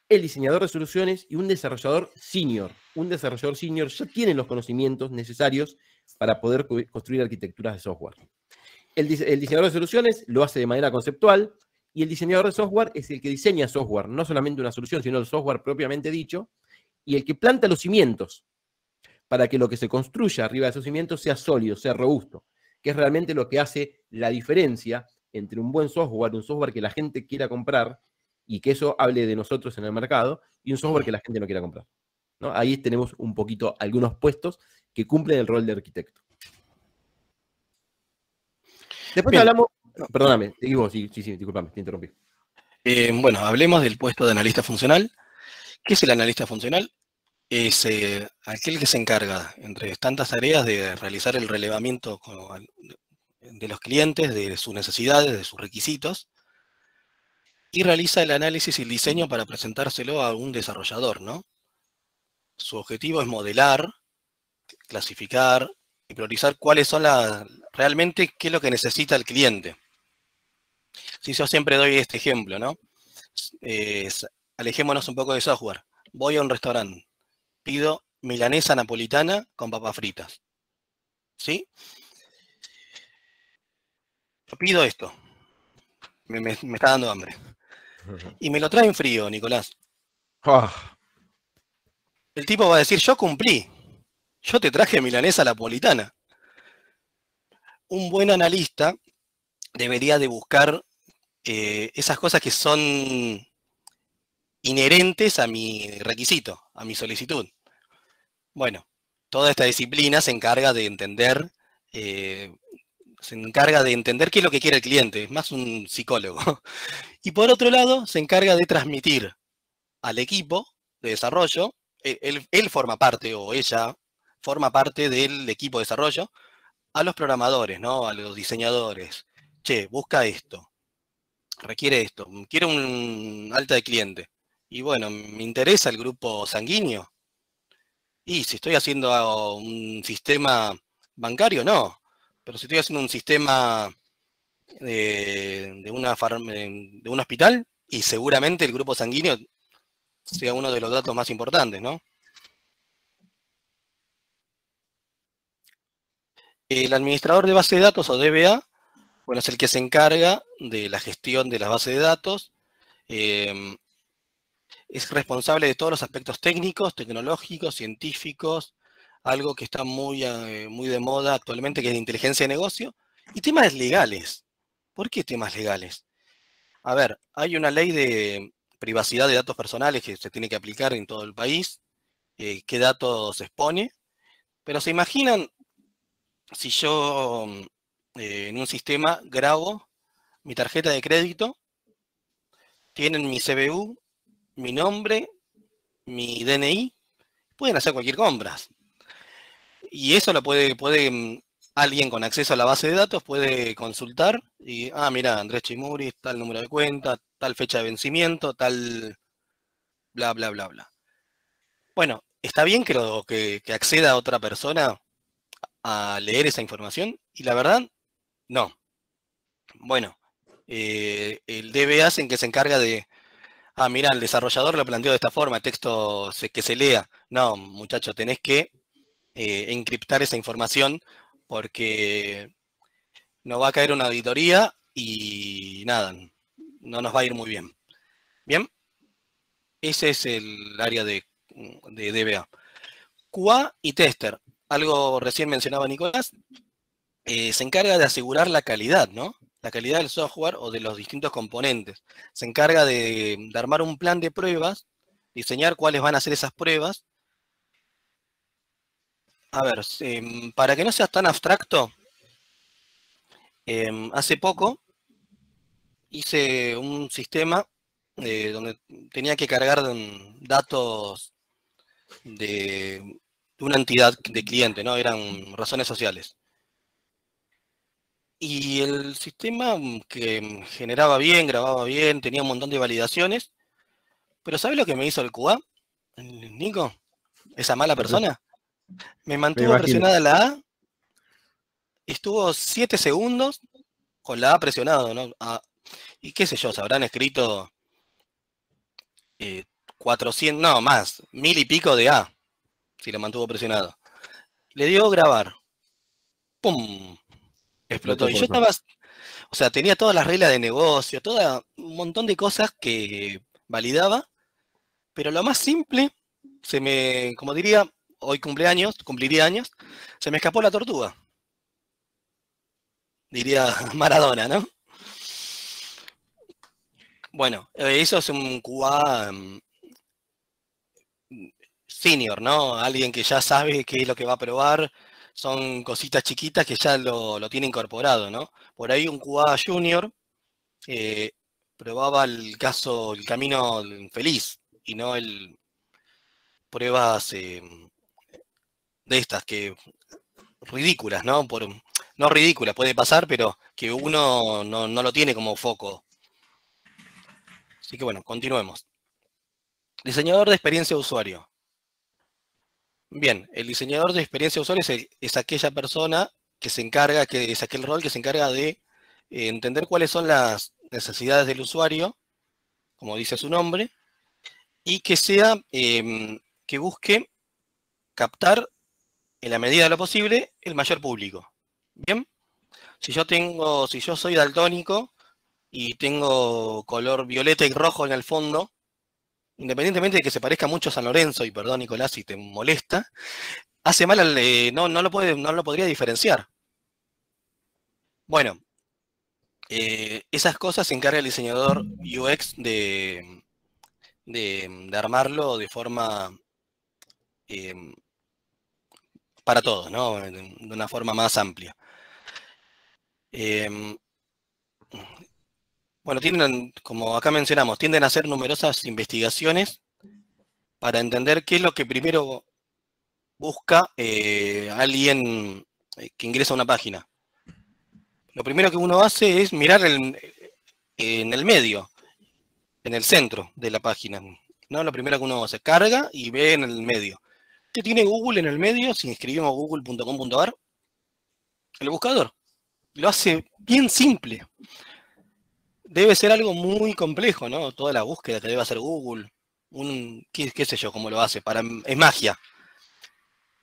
el diseñador de soluciones y un desarrollador senior. Un desarrollador senior ya tiene los conocimientos necesarios para poder construir arquitecturas de software. El diseñador de soluciones lo hace de manera conceptual y el diseñador de software es el que diseña software, no solamente una solución, sino el software propiamente dicho, y el que planta los cimientos para que lo que se construya arriba de esos cimientos sea sólido, sea robusto, que es realmente lo que hace la diferencia entre un buen software, un software que la gente quiera comprar, y que eso hable de nosotros en el mercado, y un software que la gente no quiera comprar, ¿no? Ahí tenemos un poquito algunos puestos que cumplen el rol de arquitecto. Después Bien. hablamos... Perdóname, digo, sí, discúlpame, te interrumpí. Bueno, hablemos del puesto de analista funcional. ¿Qué es el analista funcional? Es aquel que se encarga, entre tantas tareas, de realizar el relevamiento de los clientes, de sus necesidades, de sus requisitos, y realiza el análisis y el diseño para presentárselo a un desarrollador, ¿no? Su objetivo es modelar, clasificar y priorizar cuáles son realmente qué es lo que necesita el cliente. Si yo siempre doy este ejemplo, ¿no? Alejémonos un poco de software. Voy a un restaurante, pido milanesa napolitana con papas fritas. ¿Sí? Yo pido esto. Me está dando hambre. Y me lo traen frío, Nicolás. Oh, el tipo va a decir, yo cumplí, yo te traje milanesa napolitana. Un buen analista debería de buscar esas cosas que son inherentes a mi requisito, a mi solicitud. Bueno, toda esta disciplina se encarga de entender qué es lo que quiere el cliente, es más un psicólogo. Y por otro lado, se encarga de transmitir al equipo de desarrollo, él forma parte, o ella forma parte del equipo de desarrollo, a los programadores, ¿no? A los diseñadores. Che, busca esto, requiere esto, quiero un alta de cliente. Y bueno, me interesa el grupo sanguíneo. Y si estoy haciendo un sistema bancario, no. Pero si estoy haciendo un sistema de un hospital, y seguramente el grupo sanguíneo sea uno de los datos más importantes, ¿no? El administrador de base de datos, o DBA, bueno, es el que se encarga de la gestión de las bases de datos. Es responsable de todos los aspectos técnicos, tecnológicos, científicos, algo que está muy de moda actualmente, que es la inteligencia de negocio, y temas legales. ¿Por qué temas legales? A ver, hay una ley de privacidad de datos personales que se tiene que aplicar en todo el país, qué datos se expone, pero ¿se imaginan si yo en un sistema grabo mi tarjeta de crédito, tienen mi CBU, mi nombre, mi DNI, pueden hacer cualquier compra? Y eso lo puede alguien con acceso a la base de datos puede consultar y, mira, Andrés Chimuris, tal número de cuenta, tal fecha de vencimiento, tal bla, bla, bla, bla. Bueno, ¿está bien que acceda a otra persona a leer esa información? Y la verdad, no. Bueno, el DBA es en que se encarga de, mira, el desarrollador lo planteó de esta forma, el texto que se lea. No, muchacho, tenés que encriptar esa información porque nos va a caer una auditoría y nada, no nos va a ir muy bien. Bien, ese es el área de DBA. QA y tester, algo recién mencionaba Nicolás, se encarga de asegurar la calidad, ¿no? La calidad del software o de los distintos componentes. Se encarga de armar un plan de pruebas, diseñar cuáles van a ser esas pruebas. A ver, para que no sea tan abstracto, hace poco hice un sistema donde tenía que cargar datos de una entidad de cliente, ¿no? Eran razones sociales. Y el sistema que generaba bien, grababa bien, tenía un montón de validaciones, pero ¿sabes lo que me hizo el QA, Nico? Esa mala persona. Me mantuvo presionada la A, estuvo 7 segundos con la A presionado, ¿no? Y qué sé yo, se habrán escrito 400, no, más, 1000 y pico de A, si lo mantuvo presionado. Le dio grabar. ¡Pum! Explotó. Y yo estaba, o sea, tenía todas las reglas de negocio, un montón de cosas que validaba, pero lo más simple, como diría, hoy cumpliría años, se me escapó la tortuga. Diría Maradona, ¿no? Bueno, eso es un QA senior, ¿no? Alguien que ya sabe qué es lo que va a probar, son cositas chiquitas que ya lo tiene incorporado, ¿no? Por ahí un QA junior probaba el camino feliz, y no pruebas de estas que ridículas, ¿no? No ridículas, puede pasar, pero que uno no lo tiene como foco. Así que bueno, continuemos. Diseñador de experiencia de usuario. Bien, el diseñador de experiencia de usuario es aquella persona que se encarga, que es aquel rol que se encarga de entender cuáles son las necesidades del usuario, como dice su nombre, y que que busque captar en la medida de lo posible el mayor público. Bien, si yo soy daltónico y tengo color violeta y rojo en el fondo, independientemente de que se parezca mucho a San Lorenzo, y perdón Nicolás si te molesta, hace mal no lo podría diferenciar. Bueno, esas cosas se encarga el diseñador UX de armarlo de forma para todos, ¿no? De una forma más amplia. Bueno, como acá mencionamos, tienden a hacer numerosas investigaciones para entender qué es lo que primero busca alguien que ingresa a una página. Lo primero que uno hace es mirar en el medio, en el centro de la página, ¿no? Lo primero que uno se carga y ve en el medio. ¿Qué tiene Google en el medio? Si escribimos google.com.ar, el buscador lo hace bien simple. Debe ser algo muy complejo, ¿no? Toda la búsqueda que debe hacer Google, qué sé yo cómo lo hace, es magia.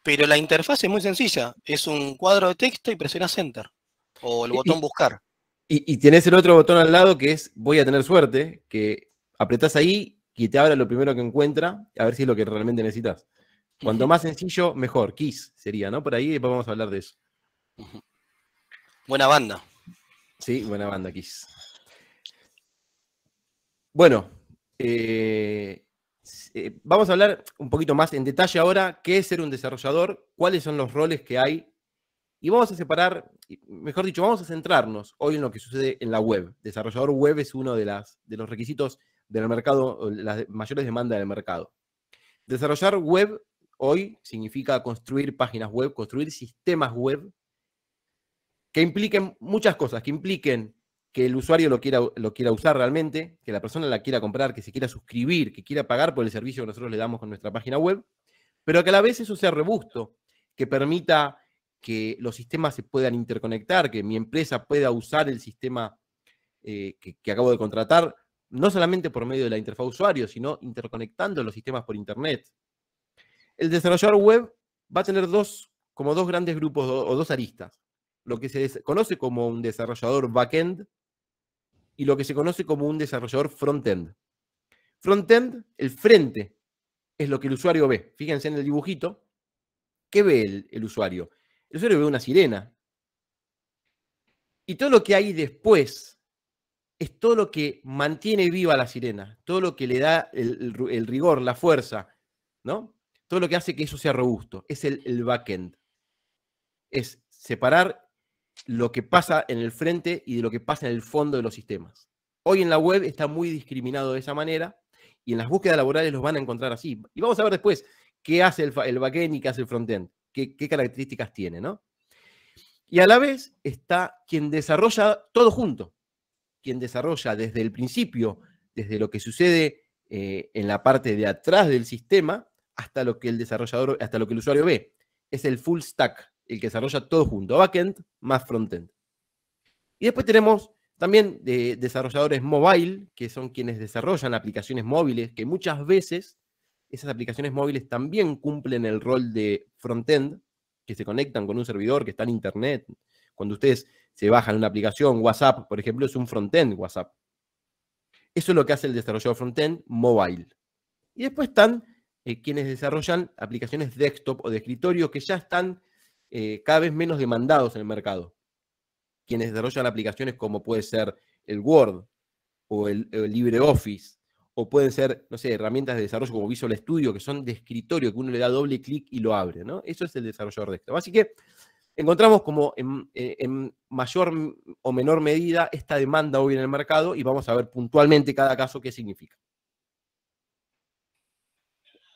Pero la interfaz es muy sencilla, es un cuadro de texto y presionas Enter, o el botón buscar. Y tenés el otro botón al lado que es voy a tener suerte, que apretás ahí y te abra lo primero que encuentra, a ver si es lo que realmente necesitas. Cuanto más sencillo, mejor. Kiss sería, ¿no? Por ahí después vamos a hablar de eso. Buena banda. Sí, buena banda, Kiss. Bueno, vamos a hablar un poquito más en detalle ahora qué es ser un desarrollador, cuáles son los roles que hay, y vamos a separar, mejor dicho, vamos a centrarnos hoy en lo que sucede en la web. Desarrollador web es uno de los requisitos del mercado, las mayores demandas del mercado. Desarrollar web hoy significa construir páginas web, construir sistemas web que impliquen muchas cosas, que impliquen que el usuario lo quiera usar realmente, que la persona la quiera comprar, que se quiera suscribir, que quiera pagar por el servicio que nosotros le damos con nuestra página web, pero que a la vez eso sea robusto, que permita que los sistemas se puedan interconectar, que mi empresa pueda usar el sistema que acabo de contratar, no solamente por medio de la interfaz usuario, sino interconectando los sistemas por Internet. El desarrollador web va a tener dos grandes grupos o dos aristas. Lo que se conoce como un desarrollador backend y lo que se conoce como un desarrollador frontend. Frontend, el frente, es lo que el usuario ve. Fíjense en el dibujito. ¿Qué ve el usuario? El usuario ve una sirena. Y todo lo que hay después es todo lo que mantiene viva la sirena, todo lo que le da el rigor, la fuerza, ¿no? Todo lo que hace que eso sea robusto. Es el backend. Es separar lo que pasa en el frente y de lo que pasa en el fondo de los sistemas. Hoy en la web está muy discriminado de esa manera y en las búsquedas laborales los van a encontrar así. Y vamos a ver después qué hace el backend y qué hace el frontend, qué características tiene, ¿no? Y a la vez está quien desarrolla todo junto, quien desarrolla desde el principio, desde lo que sucede en la parte de atrás del sistema, hasta lo que el usuario ve. Es el full stack, el que desarrolla todo junto, backend más frontend. Y después tenemos también desarrolladores mobile, que son quienes desarrollan aplicaciones móviles, que muchas veces esas aplicaciones móviles también cumplen el rol de frontend, que se conectan con un servidor que está en internet. Cuando ustedes se bajan una aplicación, WhatsApp, por ejemplo, es un frontend WhatsApp. Eso es lo que hace el desarrollador frontend mobile. Y después están quienes desarrollan aplicaciones desktop o de escritorio que ya están cada vez menos demandados en el mercado. Quienes desarrollan aplicaciones como puede ser el Word o el LibreOffice, o pueden ser, no sé, herramientas de desarrollo como Visual Studio, que son de escritorio, que uno le da doble clic y lo abre, ¿no? Eso es el desarrollador desktop. Así que encontramos como en mayor o menor medida esta demanda hoy en el mercado y vamos a ver puntualmente cada caso qué significa.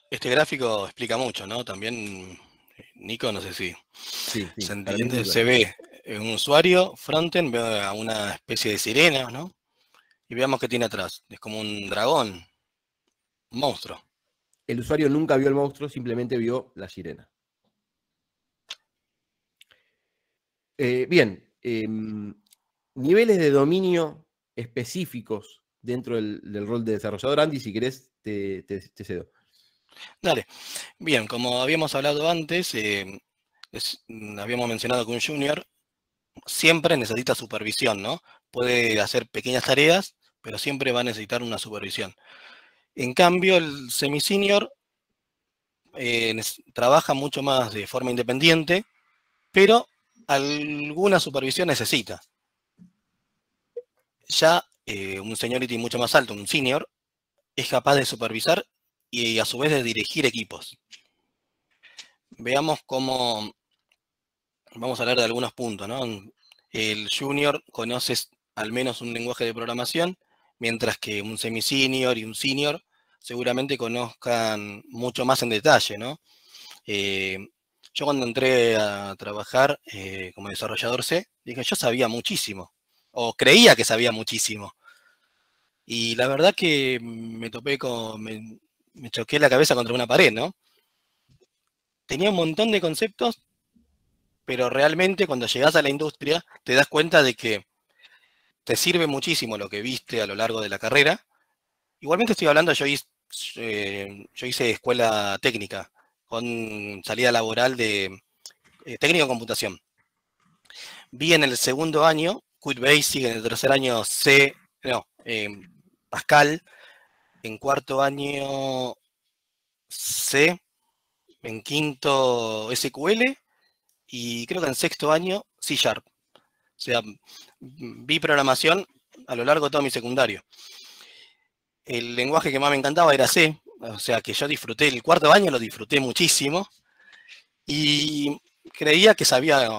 Este gráfico explica mucho, ¿no? También, Nico, no sé si sí, se entiende, se ve un usuario frontend, ve a una especie de sirena, ¿no? Y veamos qué tiene atrás. Es como un dragón, un monstruo. El usuario nunca vio el monstruo, simplemente vio la sirena. Bien, niveles de dominio específicos dentro del rol de desarrollador. Andy, si querés, te cedo. Dale. Bien, como habíamos hablado antes, habíamos mencionado que un junior siempre necesita supervisión, ¿no? Puede hacer pequeñas tareas, pero siempre va a necesitar una supervisión. En cambio, el semi-senior trabaja mucho más de forma independiente, pero alguna supervisión necesita. Ya un seniority mucho más alto, un senior, es capaz de supervisar y a su vez de dirigir equipos. Veamos cómo, vamos a hablar de algunos puntos, ¿no? El junior conoce al menos un lenguaje de programación, mientras que un semi-senior y un senior seguramente conozcan mucho más en detalle, ¿no? Yo cuando entré a trabajar como desarrollador C, dije, yo sabía muchísimo, o creía que sabía muchísimo. Y la verdad que me topé con, me choqué la cabeza contra una pared, ¿no? Tenía un montón de conceptos, pero realmente cuando llegas a la industria te das cuenta de que te sirve muchísimo lo que viste a lo largo de la carrera. Igualmente estoy hablando, yo hice escuela técnica, con salida laboral de técnico en computación. Vi en el segundo año Qt Basic, en el tercer año Pascal, en cuarto año C, en quinto SQL y creo que en sexto año C#. O sea, vi programación a lo largo de todo mi secundario. El lenguaje que más me encantaba era C, o sea que yo disfruté, el cuarto año lo disfruté muchísimo y creía que sabía,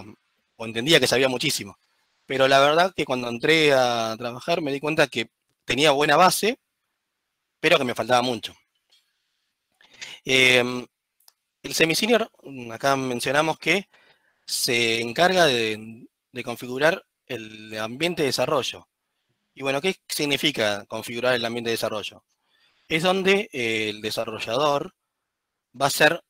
o entendía que sabía muchísimo. Pero la verdad que cuando entré a trabajar me di cuenta que tenía buena base, pero que me faltaba mucho. El semi-senior, acá mencionamos que se encarga de configurar el ambiente de desarrollo. Y bueno, ¿qué significa configurar el ambiente de desarrollo? Es donde el desarrollador va a hacer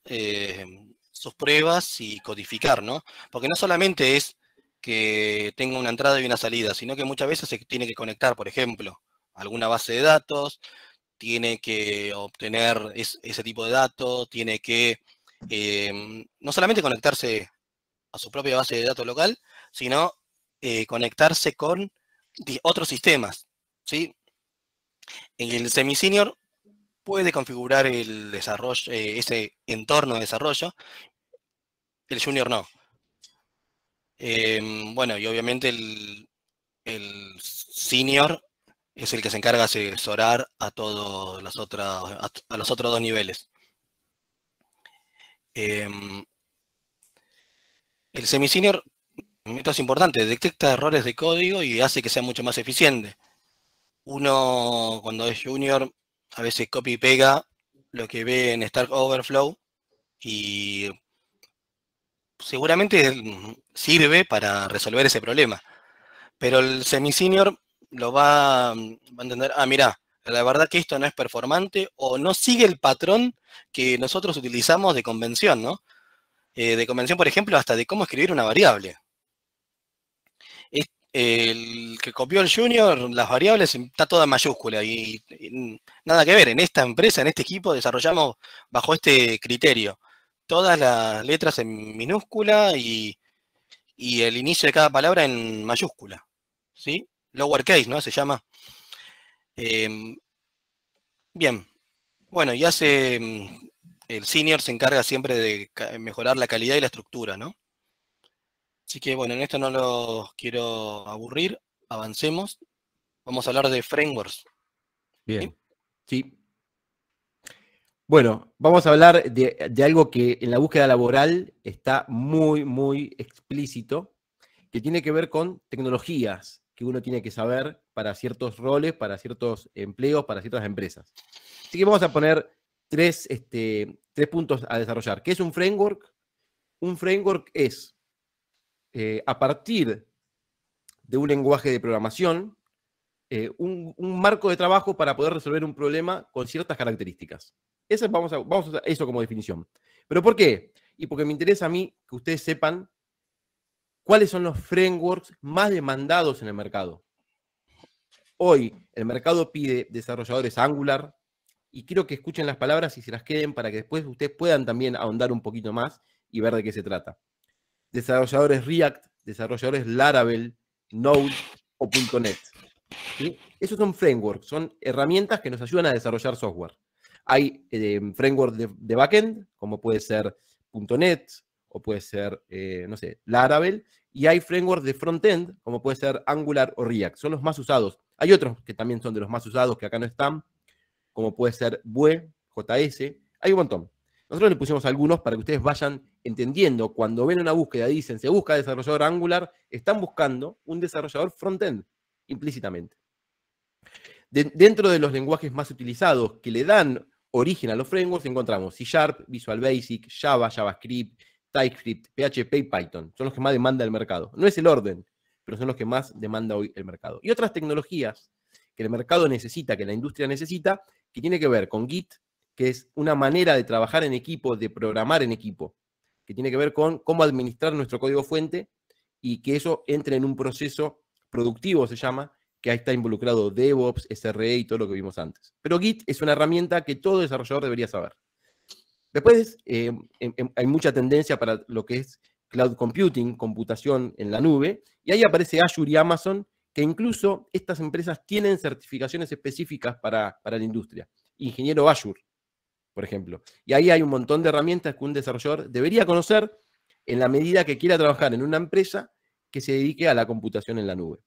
sus pruebas y codificar, ¿no? Porque no solamente es que tenga una entrada y una salida, sino que muchas veces se tiene que conectar, por ejemplo, a alguna base de datos, tiene que obtener ese tipo de datos, tiene que no solamente conectarse a su propia base de datos local, sino conectarse con otros sistemas, ¿sí? El semi-senior puede configurar el desarrollo, ese entorno de desarrollo, el junior no. Bueno, y obviamente el senior es el que se encarga de asesorar a todos los otros dos niveles. El semi-senior, esto es importante, detecta errores de código y hace que sea mucho más eficiente. Uno, cuando es junior, a veces copia y pega lo que ve en Stack Overflow y seguramente sirve para resolver ese problema. Pero el semi-senior lo va a entender, mira, la verdad que esto no es performante o no sigue el patrón que nosotros utilizamos de convención, ¿no? De convención, por ejemplo, hasta de cómo escribir una variable. El que copió el junior, las variables, está toda en mayúscula y nada que ver. En esta empresa, en este equipo, desarrollamos bajo este criterio. Todas las letras en minúscula y el inicio de cada palabra en mayúscula, ¿sí? Lowercase, ¿no? Se llama. Bien. Bueno, y el senior se encarga siempre de mejorar la calidad y la estructura, ¿no? Así que, bueno, en esto no los quiero aburrir. Avancemos. Vamos a hablar de frameworks. Bien. Sí. Bueno, vamos a hablar de algo que en la búsqueda laboral está muy, muy explícito, que tiene que ver con tecnologías que uno tiene que saber para ciertos roles, para ciertos empleos, para ciertas empresas. Así que vamos a poner tres puntos a desarrollar. ¿Qué es un framework? Un framework es, a partir de un lenguaje de programación, un marco de trabajo para poder resolver un problema con ciertas características. Vamos a usar eso como definición. ¿Pero por qué? Y porque me interesa a mí que ustedes sepan cuáles son los frameworks más demandados en el mercado. Hoy el mercado pide desarrolladores Angular, y quiero que escuchen las palabras y se las queden para que después ustedes puedan también ahondar un poquito más y ver de qué se trata. Desarrolladores React, desarrolladores Laravel, Node o .NET. ¿sí? Esos son frameworks, son herramientas que nos ayudan a desarrollar software. Hay frameworks de backend, como puede ser .NET, o puede ser, no sé, Laravel, y hay frameworks de frontend, como puede ser Angular o React. Son los más usados. Hay otros que también son de los más usados, que acá no están, como puede ser Vue, JS. Hay un montón. Nosotros le pusimos algunos para que ustedes vayan entendiendo. Cuando ven una búsqueda, dicen, se busca desarrollador Angular, están buscando un desarrollador frontend, implícitamente. Dentro de los lenguajes más utilizados que le dan origen a los frameworks, encontramos C#, Visual Basic, Java, JavaScript, TypeScript, PHP y Python. Son los que más demanda el mercado. No es el orden, pero son los que más demanda hoy el mercado. Y otras tecnologías que el mercado necesita, que la industria necesita, que tiene que ver con Git, que es una manera de trabajar en equipo, de programar en equipo, que tiene que ver con cómo administrar nuestro código fuente y que eso entre en un proceso productivo, se llama, que ahí está involucrado DevOps, SRE y todo lo que vimos antes. Pero Git es una herramienta que todo desarrollador debería saber. Después hay mucha tendencia para lo que es cloud computing, computación en la nube, y ahí aparece Azure y Amazon, que incluso estas empresas tienen certificaciones específicas para la industria. Ingeniero Azure, por ejemplo. Y ahí hay un montón de herramientas que un desarrollador debería conocer en la medida que quiera trabajar en una empresa que se dedique a la computación en la nube.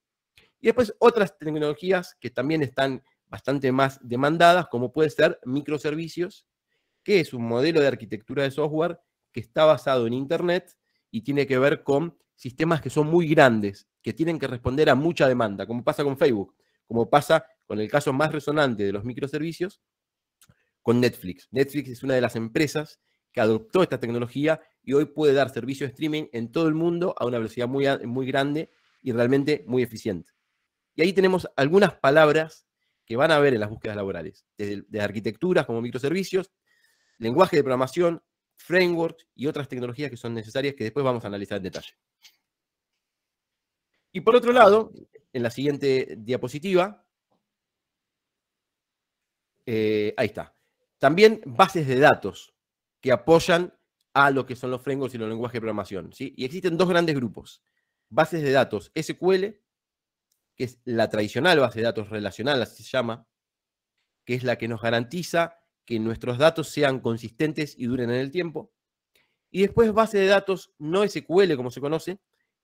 Y después otras tecnologías que también están bastante más demandadas, como puede ser microservicios, que es un modelo de arquitectura de software que está basado en Internet y tiene que ver con sistemas que son muy grandes, que tienen que responder a mucha demanda, como pasa con Facebook, como pasa con el caso más resonante de los microservicios, con Netflix. Netflix es una de las empresas que adoptó esta tecnología y hoy puede dar servicio de streaming en todo el mundo a una velocidad muy grande y realmente muy eficiente. Y ahí tenemos algunas palabras que van a ver en las búsquedas laborales, desde arquitecturas como microservicios, lenguaje de programación, frameworks y otras tecnologías que son necesarias que después vamos a analizar en detalle. Y por otro lado, en la siguiente diapositiva, ahí está. También bases de datos que apoyan a lo que son los frameworks y los lenguajes de programación, ¿sí? Y existen dos grandes grupos. Bases de datos SQL, que es la tradicional base de datos relacional, así se llama, que es la que nos garantiza que nuestros datos sean consistentes y duren en el tiempo. Y después base de datos no SQL, como se conoce,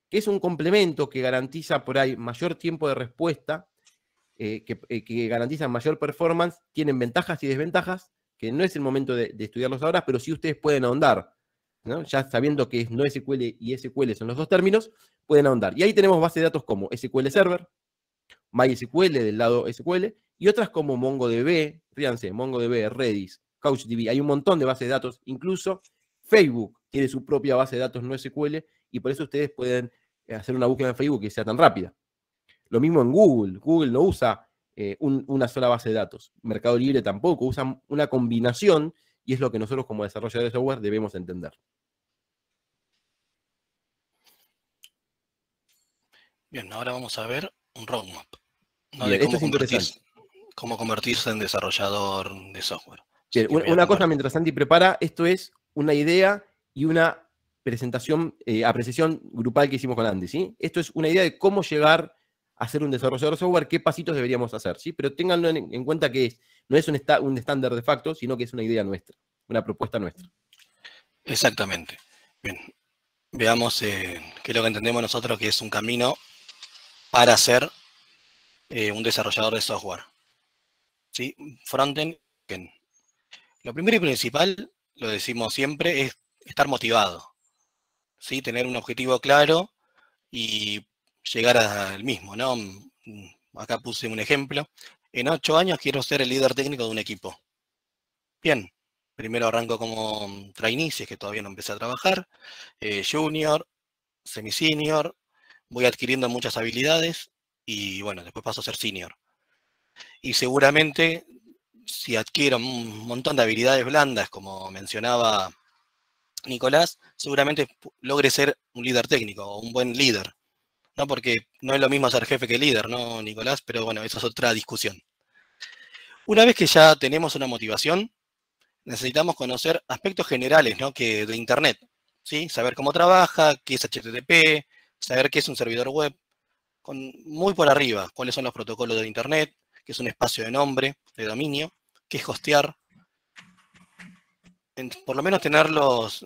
que es un complemento que garantiza por ahí mayor tiempo de respuesta, que garantiza mayor performance, tienen ventajas y desventajas, que no es el momento de estudiarlos ahora, pero sí ustedes pueden ahondar, ¿no? Ya sabiendo que no SQL y SQL son los dos términos, pueden ahondar. Y ahí tenemos base de datos como SQL Server, MySQL del lado SQL, y otras como MongoDB, fíjense, MongoDB, Redis, CouchDB, hay un montón de bases de datos, incluso Facebook tiene su propia base de datos no SQL, y por eso ustedes pueden hacer una búsqueda en Facebook que sea tan rápida. Lo mismo en Google. Google no usa una sola base de datos. Mercado Libre tampoco. Usan una combinación y es lo que nosotros como desarrolladores de software debemos entender. Bien, ahora vamos a ver un roadmap, ¿no? Bien, De esto es interesante. Cómo convertirse en desarrollador de software. Bien, una cosa mientras Santi prepara, esto es una idea y una presentación, apreciación grupal que hicimos con Andy, ¿sí? Esto es una idea de cómo llegar a ser un desarrollador de software, qué pasitos deberíamos hacer, ¿sí? Pero ténganlo en cuenta que no es un estándar de facto, sino que es una idea nuestra, una propuesta nuestra. Exactamente. Bien, veamos qué es lo que entendemos nosotros que es un camino para ser un desarrollador de software. ¿Sí? Frontend, backend. Lo primero y principal, lo decimos siempre, es estar motivado. ¿Sí? Tener un objetivo claro y llegar al mismo, ¿no? Acá puse un ejemplo. En 8 años quiero ser el líder técnico de un equipo. Bien, primero arranco como trainee, si es que todavía no empecé a trabajar, junior, semi-senior, voy adquiriendo muchas habilidades y bueno, después paso a ser senior. Y seguramente, si adquiero un montón de habilidades blandas, como mencionaba Nicolás, seguramente logre ser un líder técnico o un buen líder. ¿No? Porque no es lo mismo ser jefe que líder, ¿no, Nicolás? Pero bueno, esa es otra discusión. Una vez que ya tenemos una motivación, necesitamos conocer aspectos generales, ¿no? de Internet, ¿sí? Saber cómo trabaja, qué es HTTP, saber qué es un servidor web, muy por arriba, cuáles son los protocolos de Internet, qué es un espacio de nombre, de dominio, qué es hostear. Por lo menos tenerlos,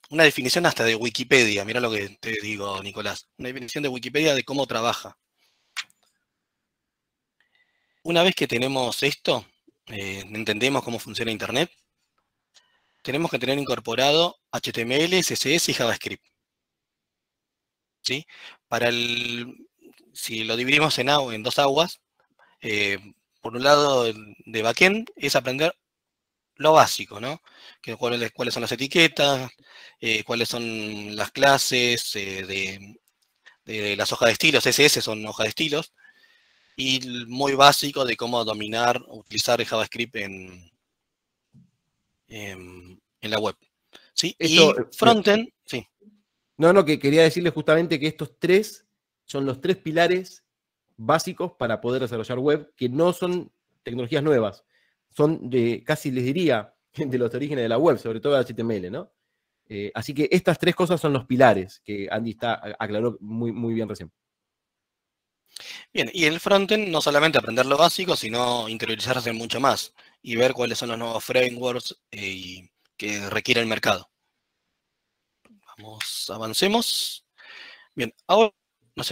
una definición hasta de Wikipedia, mira lo que te digo, Nicolás, una definición de Wikipedia de cómo trabaja. Una vez que tenemos esto, entendemos cómo funciona Internet, tenemos que tener incorporado HTML, CSS y JavaScript. ¿Sí? Si lo dividimos en dos aguas, por un lado de backend es aprender lo básico, ¿no? Cuáles son las etiquetas, cuáles son las clases de las hojas de estilos, CSS son hojas de estilos, y muy básico de cómo dominar, utilizar el JavaScript en la web. ¿Sí? Esto, y frontend, sí. No, que quería decirles justamente que estos tres son los tres pilares básicos para poder desarrollar web, que no son tecnologías nuevas, son casi les diría, de los orígenes de la web, sobre todo el HTML, ¿no? Así que estas tres cosas son los pilares que Andy aclaró muy bien recién. Bien, y el frontend no solamente aprender lo básico, sino interiorizarse mucho más y ver cuáles son los nuevos frameworks que requiere el mercado. Avancemos. Bien, ahora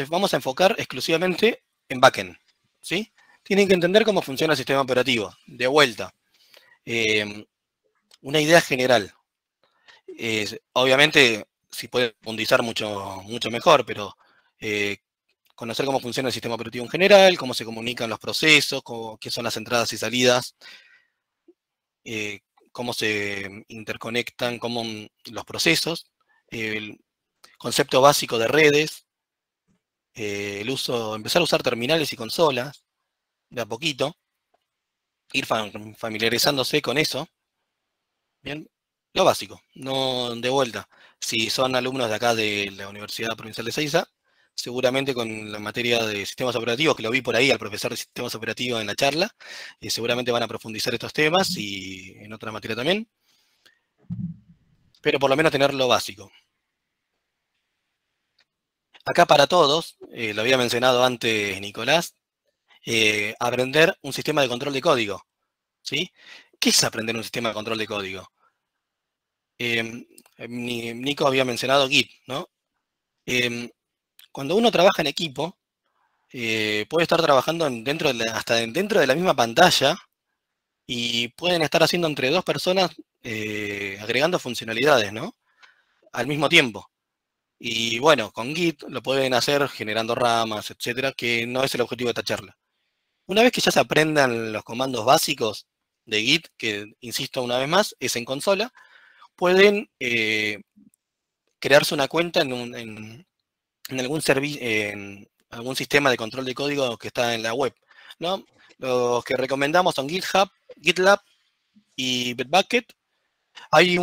vamos a enfocar exclusivamente en backend, ¿sí? Tienen que entender cómo funciona el sistema operativo. De vuelta, una idea general. Obviamente, si puede profundizar mucho mejor, pero conocer cómo funciona el sistema operativo en general, cómo se comunican los procesos, qué son las entradas y salidas, cómo se interconectan los procesos, el concepto básico de redes, empezar a usar terminales y consolas, de a poquito, ir familiarizándose con eso. Bien, lo básico, no de vuelta. Si son alumnos de acá de la Universidad Provincial de Seiza, seguramente con la materia de sistemas operativos, que lo vi por ahí al profesor de sistemas operativos en la charla, seguramente van a profundizar estos temas y en otra materia también. Pero por lo menos tener lo básico. Acá para todos, lo había mencionado antes Nicolás, aprender un sistema de control de código. ¿Sí? ¿Qué es aprender un sistema de control de código? Nico había mencionado Git, ¿no? Cuando uno trabaja en equipo, puede estar trabajando hasta dentro de la misma pantalla y pueden estar haciendo entre dos personas agregando funcionalidades, ¿no? Al mismo tiempo. Y bueno, con Git lo pueden hacer generando ramas, etcétera, que no es el objetivo de esta charla. Una vez que ya se aprendan los comandos básicos de Git, que insisto una vez más, es en consola, pueden crearse una cuenta en algún servicio, en algún sistema de control de código que está en la web, ¿no? Los que recomendamos son GitHub, GitLab y Bitbucket. Hay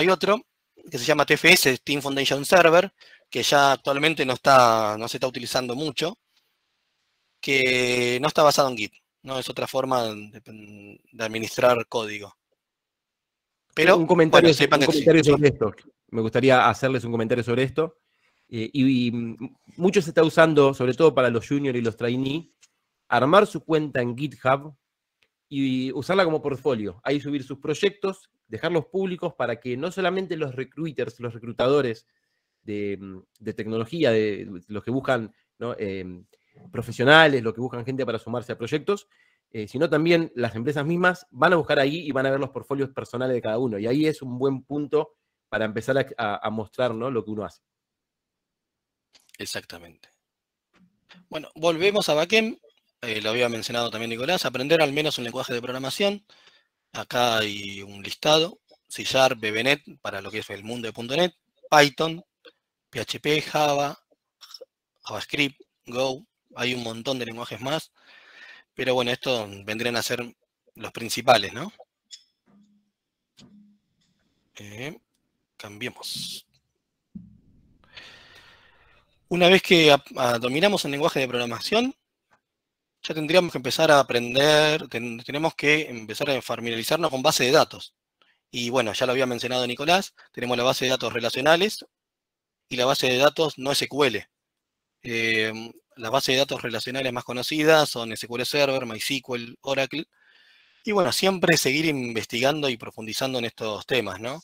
otro que se llama TFS, Team Foundation Server, que ya actualmente no se está utilizando mucho, que no está basado en Git, ¿no? Es otra forma de administrar código. Pero, un comentario, sepan sobre esto. Me gustaría hacerles un comentario sobre esto. Y mucho se está usando, sobre todo para los juniors y los trainees, armar su cuenta en GitHub y usarla como portfolio. Ahí subir sus proyectos, dejarlos públicos para que no solamente los recruiters, los reclutadores de tecnología, de los que buscan, ¿no? Profesionales, los que buscan gente para sumarse a proyectos, sino también las empresas mismas van a buscar ahí y van a ver los portfolios personales de cada uno. Y ahí es un buen punto para empezar a mostrar, ¿no? Lo que uno hace. Exactamente. Bueno, volvemos a backend. Lo había mencionado también Nicolás, aprender al menos un lenguaje de programación. Acá hay un listado: C#, VBNet para lo que es el mundo de .NET, Python, PHP, Java, JavaScript, Go. Hay un montón de lenguajes más. Pero bueno, estos vendrían a ser los principales, ¿no? Cambiemos. Una vez que dominamos el lenguaje de programación, ya tendríamos que empezar a aprender, tenemos que empezar a familiarizarnos con base de datos. Y bueno, ya lo había mencionado Nicolás, tenemos la base de datos relacionales y la base de datos no SQL. Las bases de datos relacionales más conocidas son SQL Server, MySQL, Oracle. Y bueno, siempre seguir investigando y profundizando en estos temas, ¿no?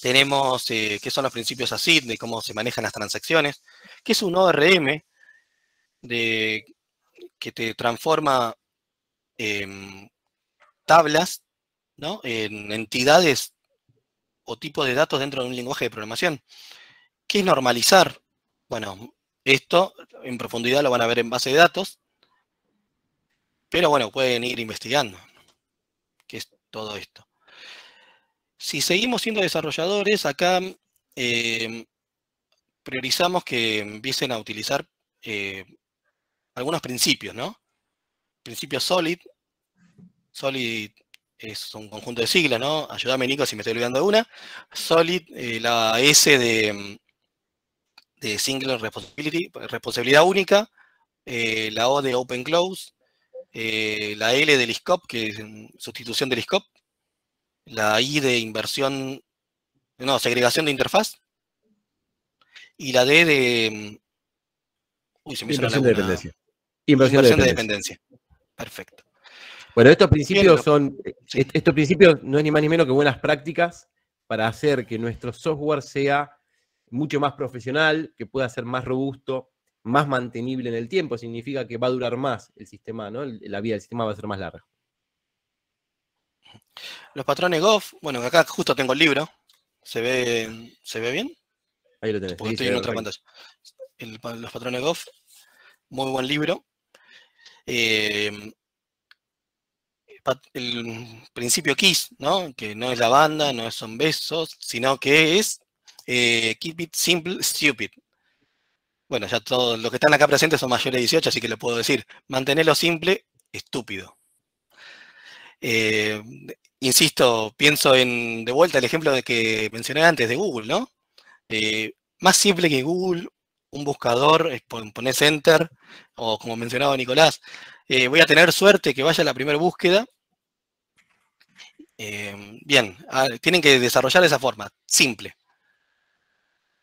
Tenemos qué son los principios ACID, de cómo se manejan las transacciones, qué es un ORM, que te transforma tablas, ¿no?, en entidades o tipos de datos dentro de un lenguaje de programación. ¿Qué es normalizar? Bueno, esto en profundidad lo van a ver en base de datos, pero bueno, pueden ir investigando qué es todo esto. Si seguimos siendo desarrolladores, acá priorizamos que empiecen a utilizar algunos principios, ¿no? Principio SOLID. SOLID es un conjunto de siglas, ¿no? Ayúdame, Nico, si me estoy olvidando de una. SOLID, la S de Single Responsibility, responsabilidad única, la O de Open Close, la L del scope, que es sustitución del scope, la I de segregación de interfaz, y la D de... Uy, se me hizo una Inversión de laguna. dependencia. Inversión de dependencia. Perfecto. Bueno, estos principios estos principios no es ni más ni menos que buenas prácticas para hacer que nuestro software sea mucho más profesional, que pueda ser más robusto, más mantenible en el tiempo. Significa que va a durar más el sistema, ¿no? La vida del sistema va a ser más larga. Los patrones GOF, bueno, acá justo tengo el libro. ¿Se ve bien? Ahí lo tenés. Porque estoy en otra pantalla. Los patrones GOF, muy buen libro. El principio KISS, ¿no? Que no es la banda, no son besos, sino que es Keep it simple, stupid. Bueno, ya todos los que están acá presentes son mayores de 18, así que lo puedo decir. Mantenerlo simple, estúpido. Insisto, pienso de vuelta el ejemplo de que mencioné antes de Google, ¿no? Más simple que Google, un buscador, pones Enter, o como mencionaba Nicolás, voy a tener suerte que vaya a la primera búsqueda. Bien, tienen que desarrollar de esa forma, simple.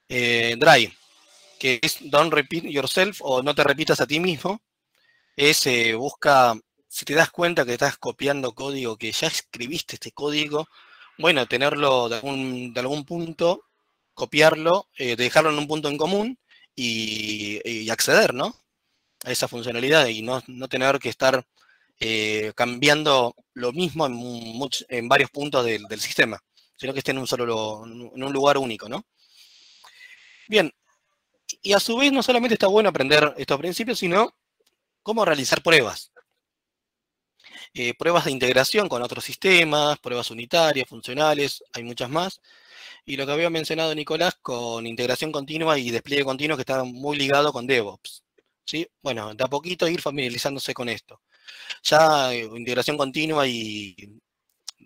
Drive, que es don't repeat yourself, o no te repitas a ti mismo, es busca, si te das cuenta que estás copiando código, que ya escribiste este código, bueno, tenerlo de algún punto, copiarlo, dejarlo en un punto en común y acceder, ¿no?, a esa funcionalidad y no tener que estar cambiando lo mismo en varios puntos del sistema, sino que esté en un lugar único, ¿no? Bien, y a su vez no solamente está bueno aprender estos principios, sino cómo realizar pruebas. Pruebas de integración con otros sistemas, pruebas unitarias, funcionales, hay muchas más. Y lo que había mencionado Nicolás con integración continua y despliegue continuo, que está muy ligado con DevOps, ¿sí? Bueno, de a poquito ir familiarizándose con esto. Ya integración continua y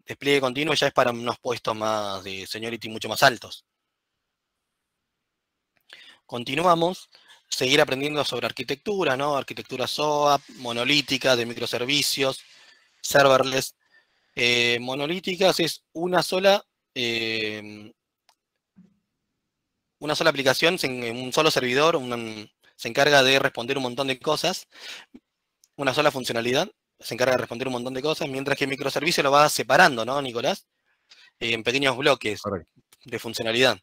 despliegue continuo ya es para unos puestos más de seniority mucho más altos. Continuamos, seguir aprendiendo sobre arquitectura, ¿no? Arquitectura SOAP, monolítica, de microservicios, serverless. Monolíticas es una sola aplicación, un solo servidor, se encarga de responder un montón de cosas, una sola funcionalidad, se encarga de responder un montón de cosas, mientras que el microservicio lo va separando, ¿no, Nicolás? En pequeños bloques de funcionalidad.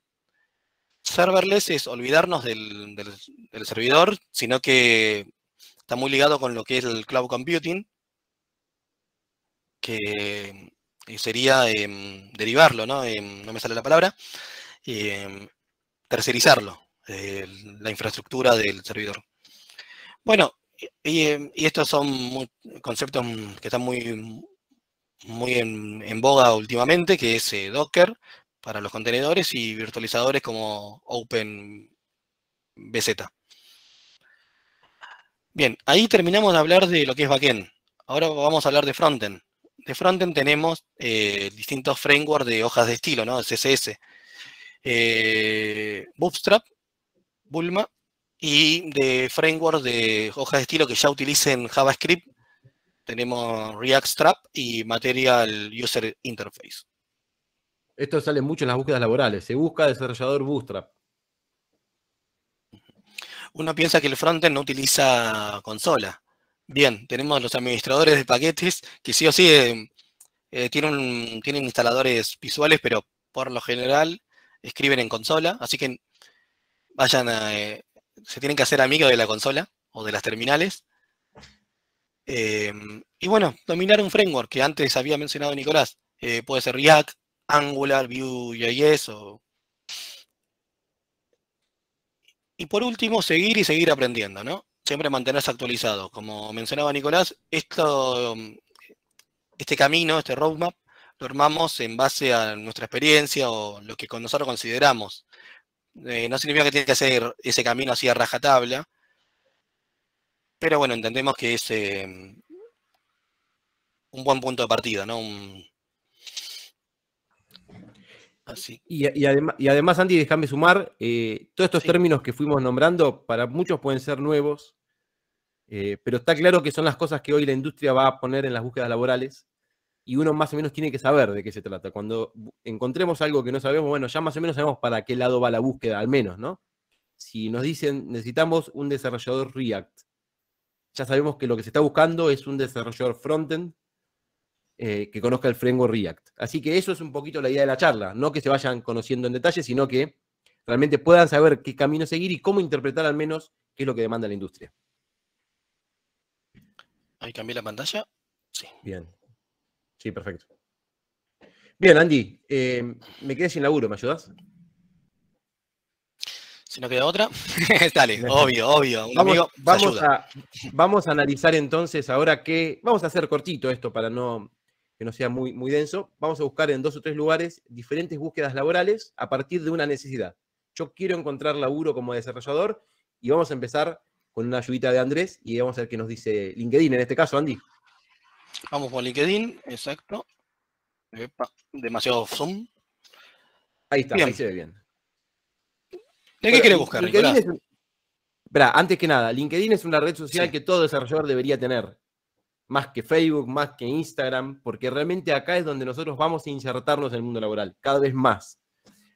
Serverless es olvidarnos del servidor, sino que está muy ligado con lo que es el cloud computing, que sería derivarlo, ¿no? No me sale la palabra. Tercerizarlo, la infraestructura del servidor. Bueno, y estos son conceptos que están muy en boga últimamente, que es Docker para los contenedores y virtualizadores como OpenBZ. Bien, ahí terminamos de hablar de lo que es backend. Ahora vamos a hablar de frontend. De frontend tenemos distintos frameworks de hojas de estilo, ¿no? CSS. Bootstrap, Bulma, y de framework de hojas de estilo que ya utilicen JavaScript, tenemos React y Material User Interface. Esto sale mucho en las búsquedas laborales. Se busca desarrollador Bootstrap. Uno piensa que el frontend no utiliza consola. Bien, tenemos los administradores de paquetes que sí o sí tienen instaladores visuales, pero por lo general escriben en consola, así que vayan se tienen que hacer amigos de la consola o de las terminales. Y bueno, dominar un framework que antes había mencionado Nicolás. Puede ser React, Angular, Vue.js Y por último, seguir y seguir aprendiendo, ¿no? Siempre mantenerse actualizado. Como mencionaba Nicolás, este camino, este roadmap, lo armamos en base a nuestra experiencia o lo que nosotros consideramos. No significa que tiene que hacer ese camino así a rajatabla, pero bueno, entendemos que es un buen punto de partida, ¿no? Así. Y además, Andy, déjame sumar, todos estos términos que fuimos nombrando, para muchos pueden ser nuevos, pero está claro que son las cosas que hoy la industria va a poner en las búsquedas laborales, y uno más o menos tiene que saber de qué se trata. Cuando encontremos algo que no sabemos, bueno, ya más o menos sabemos para qué lado va la búsqueda, al menos, ¿no? Si nos dicen, necesitamos un desarrollador React, ya sabemos que lo que se está buscando es un desarrollador frontend que conozca el framework React. Así que eso es un poquito la idea de la charla, no que se vayan conociendo en detalle, sino que realmente puedan saber qué camino seguir y cómo interpretar al menos qué es lo que demanda la industria. Ahí cambié la pantalla. Sí. Bien. Sí, perfecto. Bien, Andy, me quedé sin laburo, ¿me ayudas? Si no queda otra, dale, obvio. Un amigo vamos a analizar entonces ahora vamos a hacer cortito esto para que no sea muy, muy denso. Vamos a buscar en 2 o 3 lugares diferentes búsquedas laborales a partir de una necesidad. Yo quiero encontrar laburo como desarrollador y vamos a empezar con una ayudita de Andrés y vamos a ver qué nos dice LinkedIn en este caso, Andy. Vamos por LinkedIn, exacto. Epa, demasiado zoom. Ahí está, bien. Ahí se ve bien. ¿De qué quiere buscar, Nicolás? Antes que nada, LinkedIn es una red social que todo desarrollador debería tener. Más que Facebook, más que Instagram, porque realmente acá es donde nosotros vamos a insertarnos en el mundo laboral, cada vez más.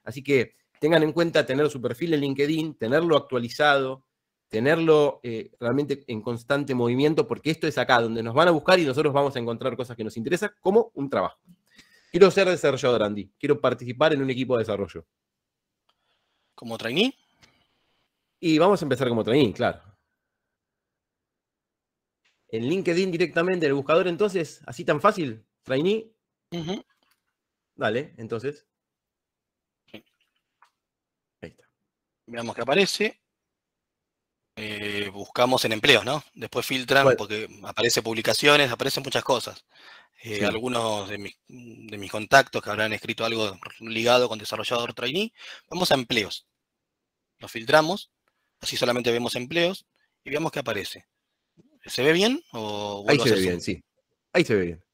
Así que tengan en cuenta tener su perfil en LinkedIn, tenerlo actualizado, tenerlo realmente en constante movimiento, porque esto es acá donde nos van a buscar y nosotros vamos a encontrar cosas que nos interesan, como un trabajo. Quiero ser desarrollador, Andy. Quiero participar en un equipo de desarrollo. ¿Como trainee? Y vamos a empezar como trainee, claro. En LinkedIn directamente, en el buscador, entonces, así tan fácil, trainee. Dale, entonces. Sí. Ahí está. Veamos qué aparece. Buscamos en empleos, ¿no? Después filtran porque aparecen publicaciones, aparecen muchas cosas. Sí. Algunos de mis contactos que habrán escrito algo ligado con desarrollador trainee. Vamos a empleos. Los filtramos. Así solamente vemos empleos y veamos qué aparece. ¿Se ve bien o ahí se ve bien, sí. Ahí se ve bien.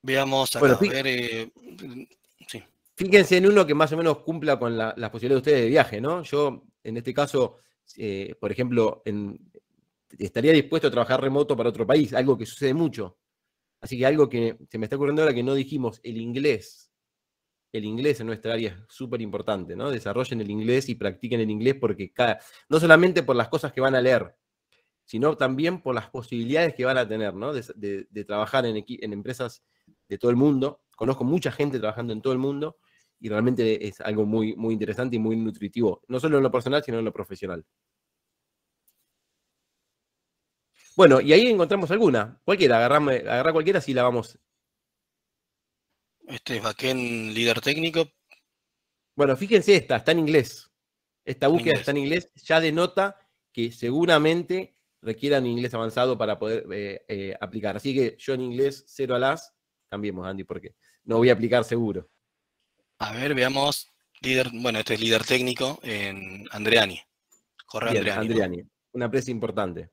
Veamos acá. Sí. Fíjense en uno que más o menos cumpla con las posibilidades de ustedes de viaje, ¿no? Yo, en este caso, por ejemplo, estaría dispuesto a trabajar remoto para otro país, algo que sucede mucho. Así que algo que se me está ocurriendo ahora que no dijimos, el inglés. El inglés en nuestra área es súper importante, ¿no? Desarrollen el inglés y practiquen el inglés porque no solamente por las cosas que van a leer, sino también por las posibilidades que van a tener, ¿no? De trabajar en empresas de todo el mundo. Conozco mucha gente trabajando en todo el mundo y realmente es algo muy, muy interesante y muy nutritivo, no solo en lo personal, sino en lo profesional. Bueno, y ahí encontramos alguna. Cualquiera, agarrá cualquiera si la vamos. Este es backend líder técnico. Bueno, fíjense está en inglés. Esta búsqueda está en inglés, ya denota que seguramente requieran inglés avanzado para poder aplicar. Así que yo en inglés 0 alas, cambiemos, Andy, porque no voy a aplicar seguro. A ver, veamos. Bueno, este es líder técnico en Andreani. Bien, Andreani, ¿no? Una empresa importante.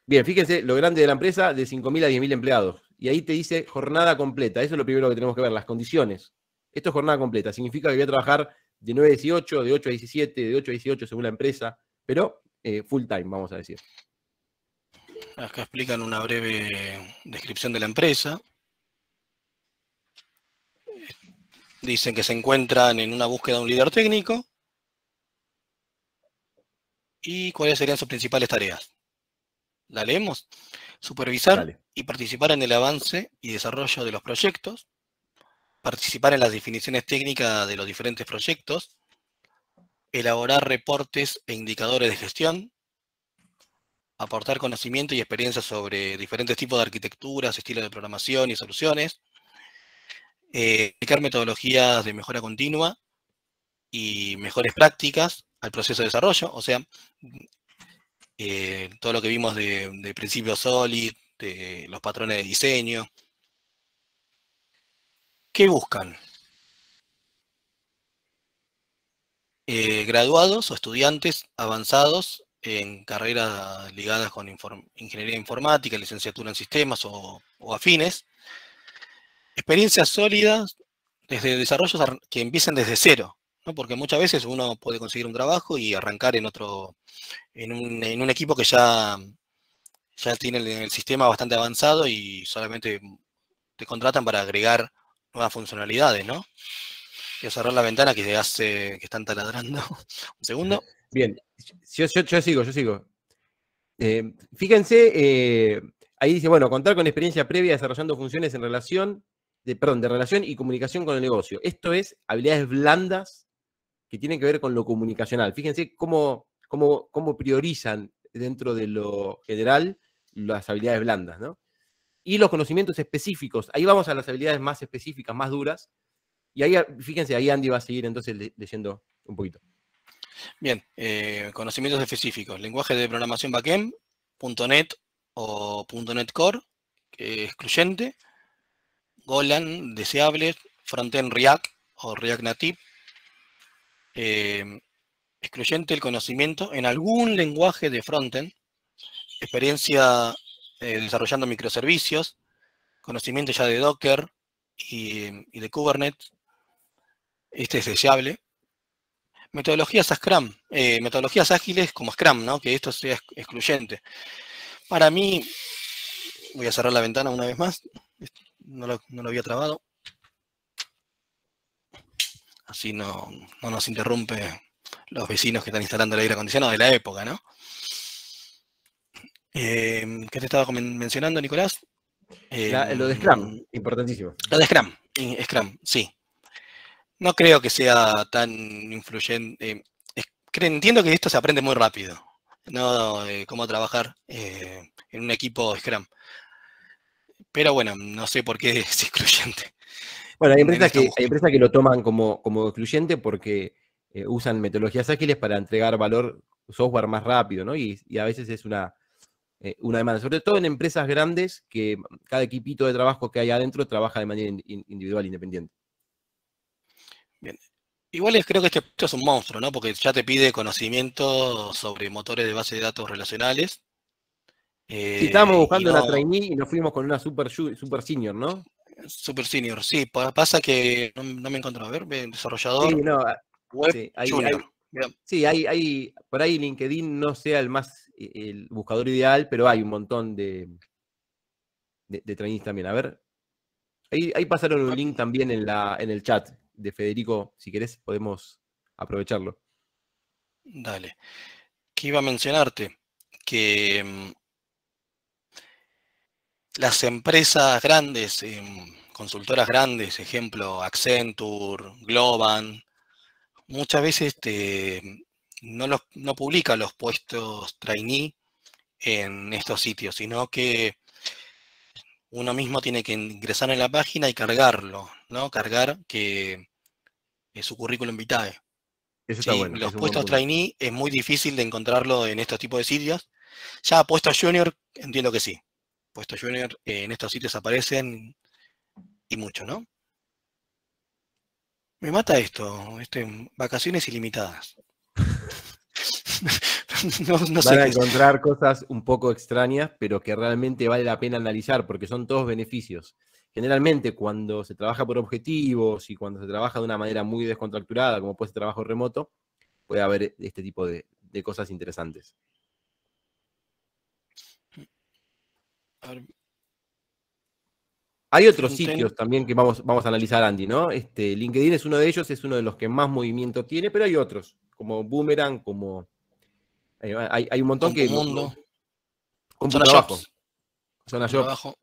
Bien, fíjense lo grande de la empresa, de 5.000 a 10.000 empleados. Y ahí te dice jornada completa. Eso es lo primero que tenemos que ver, las condiciones. Esto es jornada completa. Significa que voy a trabajar de 9 a 18, de 8 a 17, de 8 a 18 según la empresa, pero full time, vamos a decir. Acá explican una breve descripción de la empresa. Dicen que se encuentran en una búsqueda de un líder técnico. ¿Y cuáles serían sus principales tareas? ¿La leemos? Supervisar Dale. y participar en el avance y desarrollo de los proyectos. Participar en las definiciones técnicas de los diferentes proyectos. Elaborar reportes e indicadores de gestión. Aportar conocimiento y experiencia sobre diferentes tipos de arquitecturas, estilos de programación y soluciones. Aplicar metodologías de mejora continua y mejores prácticas al proceso de desarrollo, o sea, todo lo que vimos de principios SOLID, de los patrones de diseño. ¿Qué buscan? Graduados o estudiantes avanzados en carreras ligadas con ingeniería informática, licenciatura en sistemas o afines. Experiencias sólidas desde desarrollos que empiecen desde cero, ¿no? Porque muchas veces uno puede conseguir un trabajo y arrancar en un equipo que ya tiene el sistema bastante avanzado y solamente te contratan para agregar nuevas funcionalidades, ¿no? Quiero cerrar la ventana que están taladrando. Un segundo. Bien, yo sigo. Fíjense, ahí dice, bueno, contar con experiencia previa desarrollando funciones en de relación y comunicación con el negocio. Esto es habilidades blandas que tienen que ver con lo comunicacional. Fíjense cómo priorizan dentro de lo general las habilidades blandas, ¿no? Y los conocimientos específicos. Ahí vamos a las habilidades más específicas, más duras. Y ahí, fíjense, ahí Andy va a seguir entonces leyendo un poquito. Bien, conocimientos específicos. Lenguaje de programación backend, .NET o .NET Core, excluyente. Golang, deseable. Frontend React o React Native. Excluyente el conocimiento en algún lenguaje de frontend. Experiencia desarrollando microservicios. Conocimiento ya de Docker y de Kubernetes. Este es deseable. Metodologías Scrum, metodologías ágiles como Scrum, ¿no? Que esto sea excluyente. Para mí, voy a cerrar la ventana una vez más. No lo había trabado. Así no nos interrumpe los vecinos que están instalando el aire acondicionado de la época, ¿no? ¿Qué te estaba mencionando, Nicolás? Lo de Scrum, importantísimo. Lo de Scrum, sí. No creo que sea tan influyente. Entiendo que esto se aprende muy rápido, ¿no? Cómo trabajar en un equipo Scrum. Pero bueno, no sé por qué es excluyente. Bueno, hay empresas que lo toman como excluyente porque usan metodologías ágiles para entregar software más rápido, ¿no? Y a veces es una demanda, sobre todo en empresas grandes que cada equipito de trabajo que hay adentro trabaja de manera individual, independiente. Bien. Igual creo que este punto es un monstruo, ¿no? Porque ya te pide conocimiento sobre motores de base de datos relacionales. Sí, estábamos buscando una trainee y nos fuimos con una super senior, ¿no? Super senior, sí. Pasa que no me encontré. A ver, desarrollador. Sí, no, web sí, junior. Sí, por ahí LinkedIn no sea el buscador ideal, pero hay un montón de trainees también. A ver, ahí pasaron un link también en el chat de Federico. Si querés, podemos aprovecharlo. Dale. ¿Qué iba a mencionarte? Que las empresas grandes, consultoras grandes, ejemplo, Accenture, Globant, muchas veces no publican los puestos trainee en estos sitios, sino que uno mismo tiene que ingresar en la página y cargarlo, ¿no? Cargar su currículum vitae. Eso está bueno. Los puestos trainee es muy difícil de encontrarlo en estos tipos de sitios. Ya puestos junior, entiendo que sí. Puestos junior en estos sitios aparecen y mucho, ¿no? Me mata esto, vacaciones ilimitadas. no sé. Van a encontrar cosas un poco extrañas, pero que realmente vale la pena analizar, porque son todos beneficios. Generalmente, cuando se trabaja por objetivos y cuando se trabaja de una manera muy descontracturada, como puede ser trabajo remoto, puede haber este tipo de cosas interesantes. A ver. Hay otros sitios también que vamos a analizar, Andy, ¿no? LinkedIn es uno de ellos, es uno de los que más movimiento tiene, pero hay otros, como Boomerang, como... Hay un montón que... Mundo. CompuTrabajo. Zona Jobs. Jobs.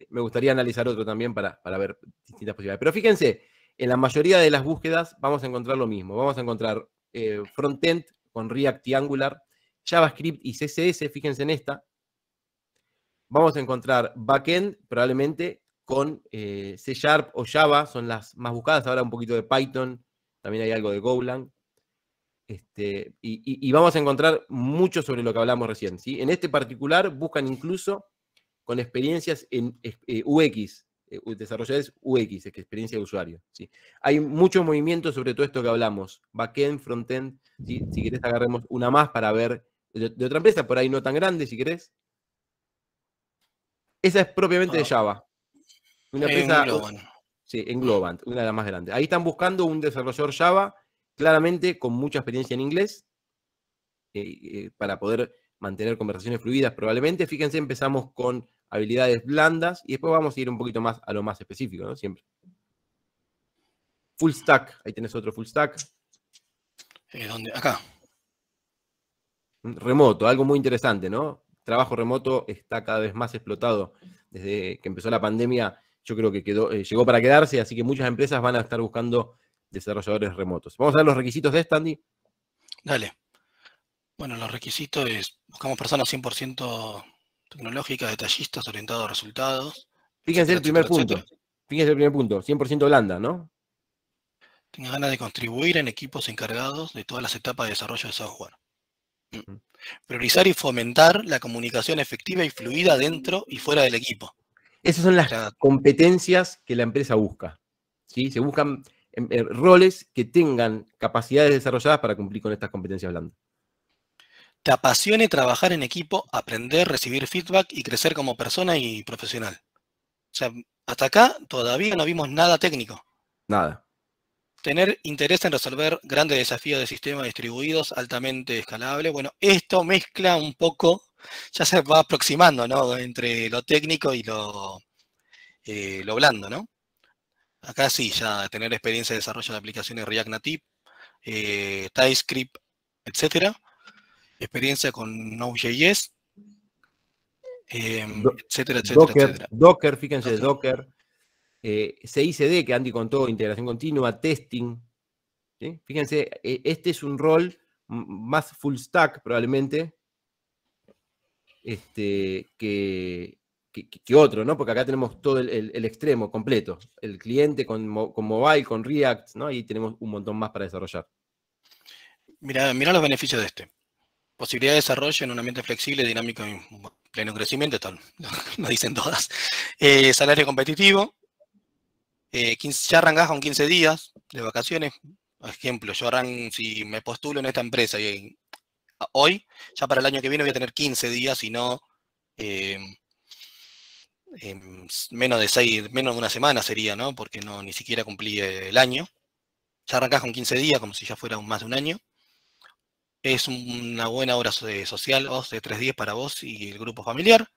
Me gustaría analizar otro también para ver distintas posibilidades. Pero fíjense, en la mayoría de las búsquedas vamos a encontrar lo mismo. Vamos a encontrar frontend con React y Angular, JavaScript y CSS, fíjense en esta. Vamos a encontrar backend probablemente con C# o Java, son las más buscadas. Ahora un poquito de Python, también hay algo de Golang. Y vamos a encontrar mucho sobre lo que hablamos recién, ¿sí? En este particular buscan incluso con experiencias en UX, desarrolladores UX, experiencia de usuario, ¿sí? Hay mucho movimiento sobre todo esto que hablamos, backend, frontend, ¿sí? Si querés agarremos una más para ver de otra empresa, por ahí no tan grande, si querés. Esa es propiamente de Java. Una empresa... Sí, en Globant, una de las más grandes. Ahí están buscando un desarrollador Java, claramente con mucha experiencia en inglés, para poder mantener conversaciones fluidas probablemente. Fíjense, empezamos con habilidades blandas y después vamos a ir un poquito más a lo más específico, ¿no? Siempre. Full stack, ahí tenés otro full stack. ¿Dónde? Acá. Remoto, algo muy interesante, ¿no? Trabajo remoto está cada vez más explotado. Desde que empezó la pandemia, yo creo que llegó para quedarse, así que muchas empresas van a estar buscando desarrolladores remotos. Vamos a ver los requisitos de esta, Andy. Dale. Bueno, los requisitos es, buscamos personas 100% tecnológicas, detallistas, orientadas a resultados. Fíjense el primer punto. Fíjense el primer punto, 100% blanda, ¿no? Tenga ganas de contribuir en equipos encargados de todas las etapas de desarrollo de software. Priorizar y fomentar la comunicación efectiva y fluida dentro y fuera del equipo. Esas son las competencias que la empresa busca, ¿sí? Se buscan roles que tengan capacidades desarrolladas para cumplir con estas competencias blandas. Te apasione trabajar en equipo, aprender, recibir feedback y crecer como persona y profesional. O sea, hasta acá todavía no vimos nada técnico. Nada. Tener interés en resolver grandes desafíos de sistemas distribuidos altamente escalables. Bueno, esto mezcla un poco, ya se va aproximando, ¿no? Entre lo técnico y lo blando, ¿no? Acá sí, ya tener experiencia de desarrollo de aplicaciones React Native, TypeScript, etcétera. Experiencia con Node.js, etcétera, etcétera. Docker, fíjense, Docker. CICD, que Andy contó, integración continua, testing. ¿Sí? Fíjense, este es un rol más full stack probablemente que otro, ¿no? Porque acá tenemos todo el extremo completo. El cliente con mobile, con React, ¿no? Ahí tenemos un montón más para desarrollar. Mirá los beneficios de este. Posibilidad de desarrollo en un ambiente flexible, dinámico y pleno crecimiento, esto lo dicen todas. Salario competitivo. Ya arrancás con 15 días de vacaciones. Por ejemplo, yo si me postulo en esta empresa y hoy, ya para el año que viene voy a tener 15 días y no menos de una semana sería, ¿no? Porque ni siquiera cumplí el año. Ya arrancás con 15 días, como si ya fuera más de un año. Es una buena hora social, de 3 días para vos y el grupo familiar.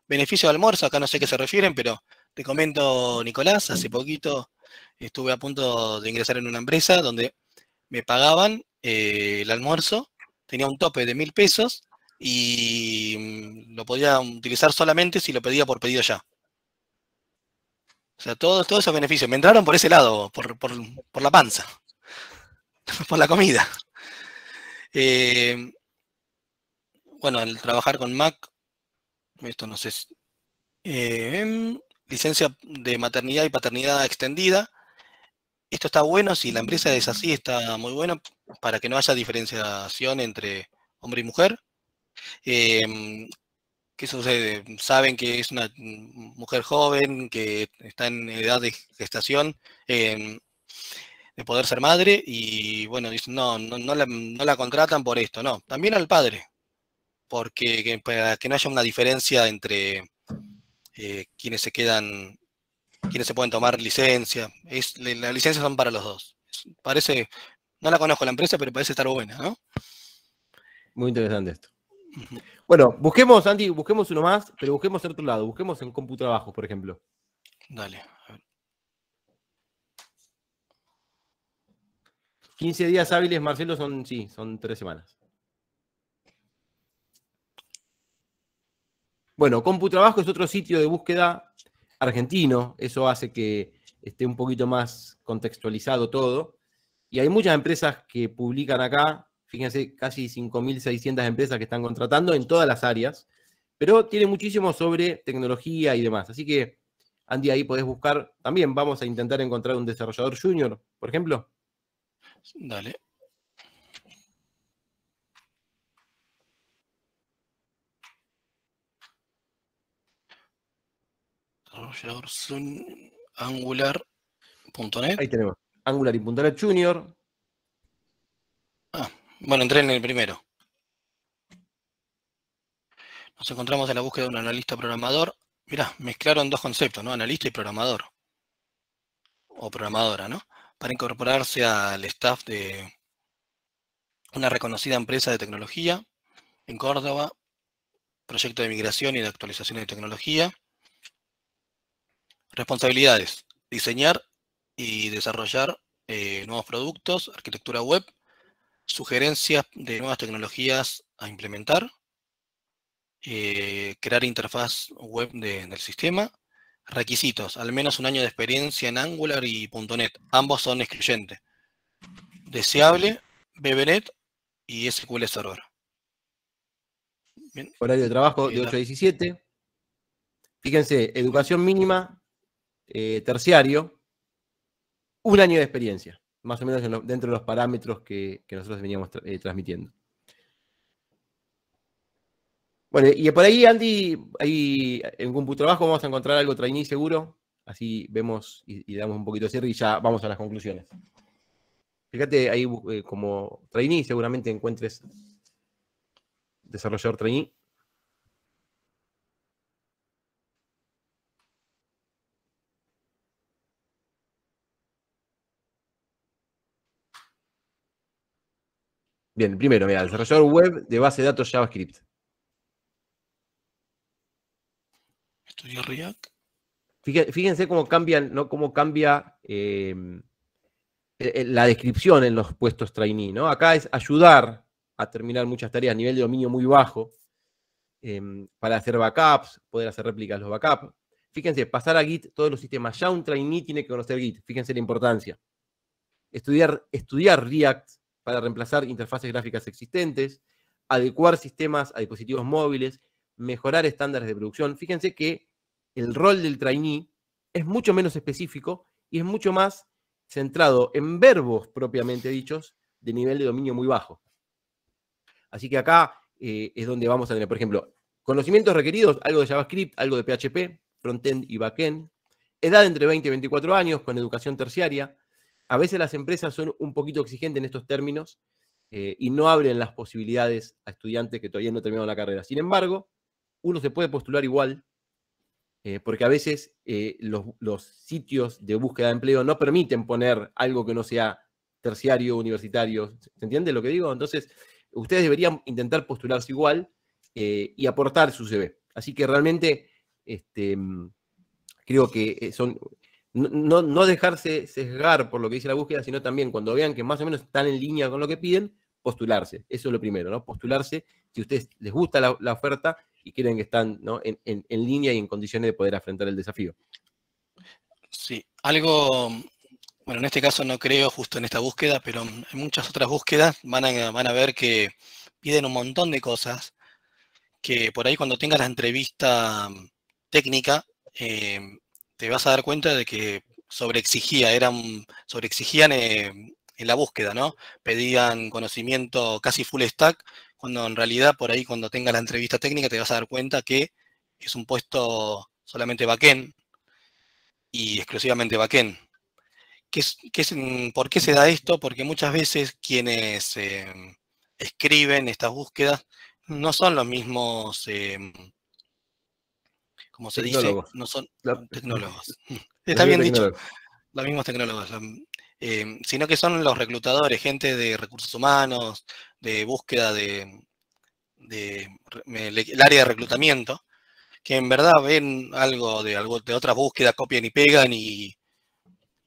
Beneficio de almuerzo, acá no sé a qué se refieren, pero te comento, Nicolás, hace poquito estuve a punto de ingresar en una empresa donde me pagaban el almuerzo, tenía un tope de 1.000 pesos y lo podía utilizar solamente si lo pedía por pedido ya. O sea, todos esos beneficios me entraron por ese lado, por la panza, por la comida. Bueno, al trabajar con Mac, esto no sé si... licencia de maternidad y paternidad extendida. Esto está bueno, si la empresa es así, está muy bueno para que no haya diferenciación entre hombre y mujer. ¿Qué sucede? Saben que es una mujer joven, que está en edad de gestación, de poder ser madre, y bueno, dicen, no la contratan por esto, no. También al padre, porque para que no haya una diferencia entre quienes se pueden tomar licencia. Las licencias son para los dos. Parece, no la conozco la empresa, pero parece estar buena, ¿no? Muy interesante esto. Bueno, busquemos, Andy, busquemos uno más, pero busquemos en otro lado. Busquemos en CompuTrabajo, por ejemplo. Dale. A ver. 15 días hábiles, Marcelo, son 3 semanas. Bueno, CompuTrabajo es otro sitio de búsqueda argentino. Eso hace que esté un poquito más contextualizado todo. Y hay muchas empresas que publican acá. Fíjense, casi 5.600 empresas que están contratando en todas las áreas. Pero tiene muchísimo sobre tecnología y demás. Así que, Andy, ahí podés buscar. También vamos a intentar encontrar un desarrollador junior, por ejemplo. Dale. Desarrollador Angular.net. Ahí tenemos. Angular y .NET Junior. Bueno, entré en el primero. Nos encontramos en la búsqueda de un analista programador. Mirá, mezclaron dos conceptos, ¿no? Analista y programador. O programadora, ¿no? Para incorporarse al staff de una reconocida empresa de tecnología en Córdoba. Proyecto de migración y de actualización de tecnología. Responsabilidades: diseñar y desarrollar nuevos productos, arquitectura web, sugerencias de nuevas tecnologías a implementar, crear interfaz web del sistema. Requisitos: al menos un año de experiencia en Angular y .NET. Ambos son excluyentes. Deseable, VB.NET y SQL Server. Bien. Horario de trabajo de 8 a 17. Fíjense, educación mínima, terciario, un año de experiencia, más o menos dentro de los parámetros que nosotros veníamos transmitiendo. Bueno, y por ahí, Andy, ahí en CompuTrabajo vamos a encontrar algo trainee seguro, así vemos y damos un poquito de cierre y ya vamos a las conclusiones. Fíjate ahí como trainee, seguramente encuentres desarrollador trainee. Bien, primero, mira, desarrollador web de base de datos JavaScript. Estudió React. Fíjense cómo cambian, ¿no? Cómo cambia la descripción en los puestos trainee, ¿no? Acá es ayudar a terminar muchas tareas a nivel de dominio muy bajo, para hacer backups, poder hacer réplicas de los backups. Fíjense, pasar a Git todos los sistemas. Ya un trainee tiene que conocer Git. Fíjense la importancia. Estudiar React para reemplazar interfaces gráficas existentes, adecuar sistemas a dispositivos móviles, mejorar estándares de producción. Fíjense que el rol del trainee es mucho menos específico y es mucho más centrado en verbos propiamente dichos de nivel de dominio muy bajo. Así que acá es donde vamos a tener, por ejemplo, conocimientos requeridos, algo de JavaScript, algo de PHP, frontend y backend, edad entre 20 y 24 años, con educación terciaria. A veces las empresas son un poquito exigentes en estos términos y no abren las posibilidades a estudiantes que todavía no terminaron la carrera. Sin embargo, uno se puede postular igual, porque a veces los sitios de búsqueda de empleo no permiten poner algo que no sea terciario, universitario. ¿Se entiende lo que digo? Entonces, ustedes deberían intentar postularse igual y aportar su CV. Así que realmente creo que son... No dejarse sesgar por lo que dice la búsqueda, sino también cuando vean que más o menos están en línea con lo que piden, postularse. Eso es lo primero, ¿no? Postularse si a ustedes les gusta la oferta y creen que están, ¿no? en línea y en condiciones de poder afrontar el desafío. Sí, algo, bueno, en este caso no creo justo en esta búsqueda, pero en muchas otras búsquedas van a ver que piden un montón de cosas que por ahí cuando tengas la entrevista técnica, te vas a dar cuenta de que sobreexigían en la búsqueda, ¿no? Pedían conocimiento casi full stack, cuando en realidad por ahí cuando tengas la entrevista técnica te vas a dar cuenta que es un puesto solamente backend y exclusivamente backend. ¿Por qué se da esto? Porque muchas veces quienes escriben estas búsquedas no son los mismos, como se dice, no son tecnólogos. Está bien dicho, los mismos tecnólogos, sino que son los reclutadores, gente de recursos humanos, de búsqueda el área de reclutamiento, que en verdad ven algo de otras búsquedas, copian y pegan y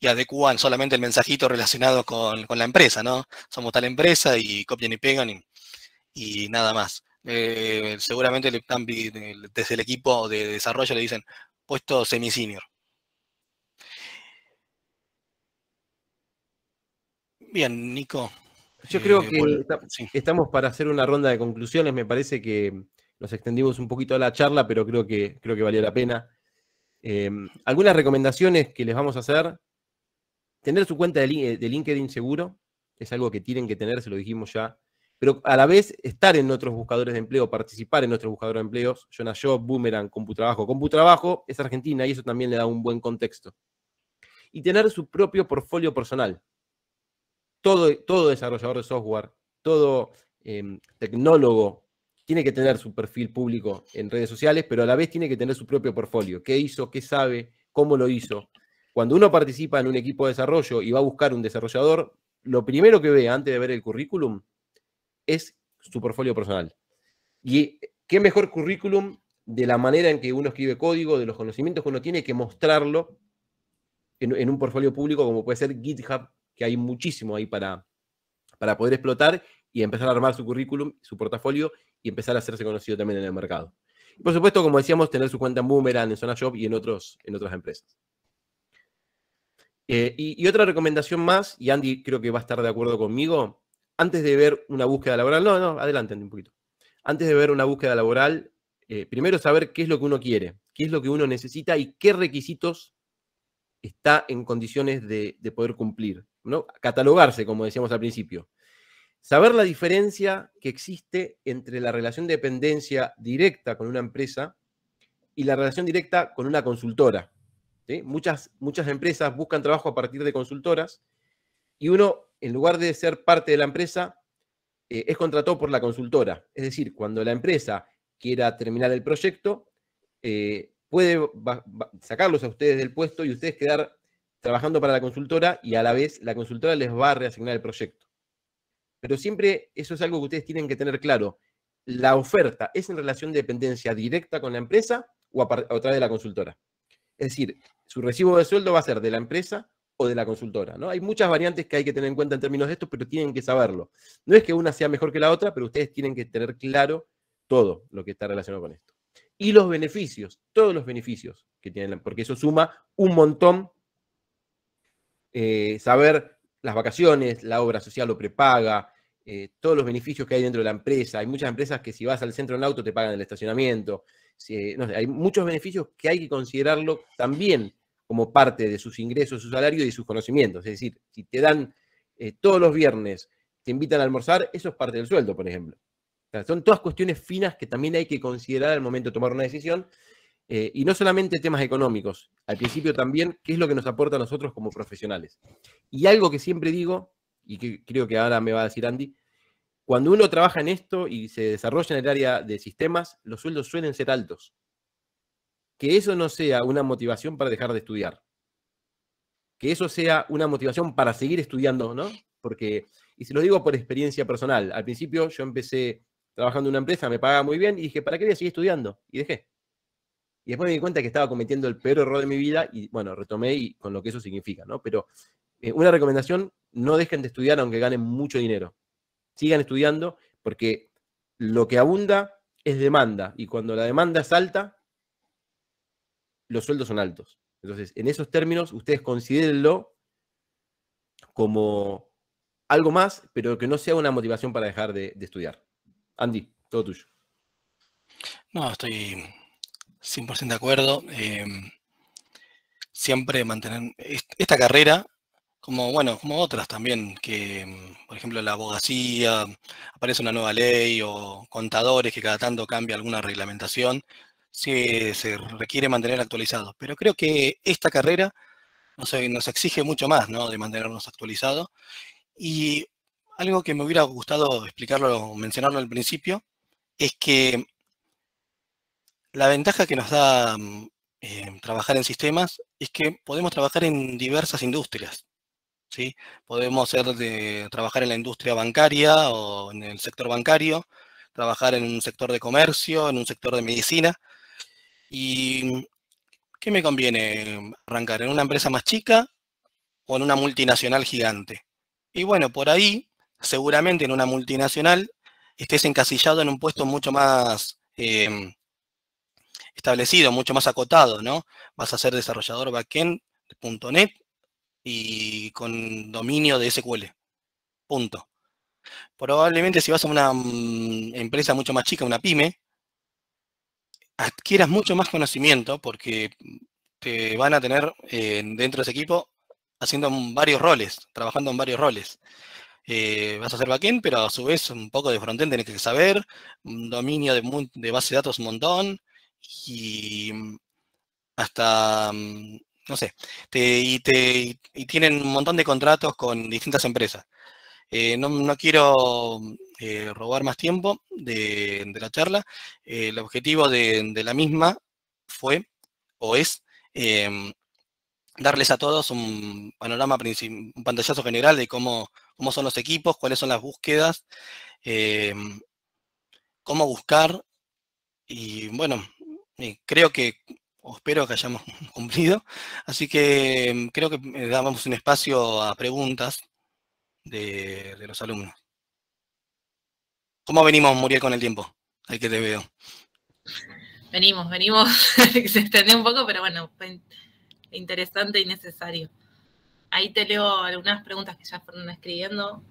adecúan solamente el mensajito relacionado con la empresa, ¿no? Somos tal empresa y copian y pegan y nada más. Seguramente desde el equipo de desarrollo le dicen puesto semi-senior. Bien, Nico. Yo creo que estamos para hacer una ronda de conclusiones. Me parece que nos extendimos un poquito la charla, pero creo que valió la pena. Algunas recomendaciones que les vamos a hacer. Tener su cuenta de LinkedIn seguro. Es algo que tienen que tener, se lo dijimos ya. Pero a la vez estar en otros buscadores de empleo, participar en otros buscadores de empleos. Job, Boomerang, CompuTrabajo. CompuTrabajo es Argentina y eso también le da un buen contexto. Y tener su propio portfolio personal. Todo desarrollador de software, todo tecnólogo tiene que tener su perfil público en redes sociales, pero a la vez tiene que tener su propio portfolio. ¿Qué hizo? ¿Qué sabe? ¿Cómo lo hizo? Cuando uno participa en un equipo de desarrollo y va a buscar un desarrollador, lo primero que ve antes de ver el currículum es su portfolio personal. Y qué mejor currículum de la manera en que uno escribe código, de los conocimientos que uno tiene, que mostrarlo en un portfolio público como puede ser GitHub, que hay muchísimo ahí para poder explotar y empezar a armar su currículum, su portafolio y empezar a hacerse conocido también en el mercado. Y por supuesto, como decíamos, tener su cuenta en Boomerang, en SonaJob y en otras empresas. Y otra recomendación más, y Andy creo que va a estar de acuerdo conmigo, antes de ver una búsqueda laboral, adelante Andy, un poquito. Antes de ver una búsqueda laboral, primero saber qué es lo que uno quiere, qué es lo que uno necesita y qué requisitos está en condiciones de poder cumplir, ¿no? Catalogarse, como decíamos al principio. Saber la diferencia que existe entre la relación de dependencia directa con una empresa y la relación directa con una consultora. ¿Sí? Muchas empresas buscan trabajo a partir de consultoras y uno, en lugar de ser parte de la empresa, es contratado por la consultora. Es decir, cuando la empresa quiera terminar el proyecto, puede sacarlos a ustedes del puesto y ustedes quedar trabajando para la consultora y a la vez la consultora les va a reasignar el proyecto. Pero siempre eso es algo que ustedes tienen que tener claro. La oferta es en relación de dependencia directa con la empresa o a través de la consultora. Es decir, su recibo de sueldo va a ser de la empresa o de la consultora, ¿no? Hay muchas variantes que hay que tener en cuenta en términos de esto, pero tienen que saberlo. No es que una sea mejor que la otra, pero ustedes tienen que tener claro todo lo que está relacionado con esto. Y los beneficios, todos los beneficios que tienen, porque eso suma un montón. Saber las vacaciones, la obra social o prepaga, todos los beneficios que hay dentro de la empresa. Hay muchas empresas que si vas al centro en auto te pagan el estacionamiento. No sé, hay muchos beneficios que hay que considerarlo también como parte de sus ingresos, su salario y de sus conocimientos. Es decir, si te dan todos los viernes, te invitan a almorzar, eso es parte del sueldo, por ejemplo. O sea, son todas cuestiones finas que también hay que considerar al momento de tomar una decisión. Y no solamente temas económicos, al principio también, qué es lo que nos aporta a nosotros como profesionales. Y algo que siempre digo, y que creo que ahora me va a decir Andy, cuando uno trabaja en esto y se desarrolla en el área de sistemas, los sueldos suelen ser altos. Que eso no sea una motivación para dejar de estudiar. Que eso sea una motivación para seguir estudiando, ¿no? Porque, y se lo digo por experiencia personal, al principio yo empecé trabajando en una empresa, me pagaba muy bien y dije, ¿para qué voy a seguir estudiando? Y dejé. Y después me di cuenta que estaba cometiendo el peor error de mi vida y, bueno, retomé y con lo que eso significa, ¿no? Pero una recomendación, no dejen de estudiar aunque ganen mucho dinero. Sigan estudiando porque lo que abunda es demanda y cuando la demanda es alta, los sueldos son altos. Entonces, en esos términos, ustedes considérenlo como algo más, pero que no sea una motivación para dejar de estudiar. Andy, todo tuyo. No, estoy 100% de acuerdo. Siempre mantener esta carrera, como otras también, que por ejemplo la abogacía, aparece una nueva ley o contadores que cada tanto cambia alguna reglamentación, sí, se requiere mantener actualizados. Pero creo que esta carrera nos exige mucho más, ¿no? De mantenernos actualizados. Y algo que me hubiera gustado explicarlo o mencionarlo al principio es que la ventaja que nos da trabajar en sistemas es que podemos trabajar en diversas industrias, ¿sí? Podemos trabajar en la industria bancaria o en el sector bancario, trabajar en un sector de comercio, en un sector de medicina. ¿Y qué me conviene arrancar? ¿En una empresa más chica o en una multinacional gigante? Y bueno, por ahí, seguramente en una multinacional estés encasillado en un puesto mucho más establecido, mucho más acotado, ¿no? Vas a ser desarrollador backend de .NET y con dominio de SQL. Punto. Probablemente si vas a una empresa mucho más chica, una pyme, adquieras mucho más conocimiento porque te van a tener dentro de ese equipo haciendo varios roles, trabajando en varios roles. Vas a hacer backend, pero a su vez un poco de frontend tenés que saber, un dominio de base de datos un montón, y hasta, no sé, y tienen un montón de contratos con distintas empresas. No quiero robar más tiempo de la charla. El objetivo de la misma fue, o es, darles a todos un panorama, un pantallazo general de cómo son los equipos, cuáles son las búsquedas, cómo buscar, y bueno, creo que, o espero que hayamos cumplido, así que creo que damos un espacio a preguntas de los alumnos. ¿Cómo venimos, Muriel, con el tiempo? Ahí que te veo. Venimos, se extendió un poco, pero bueno, fue interesante y necesario. Ahí te leo algunas preguntas que ya fueron escribiendo.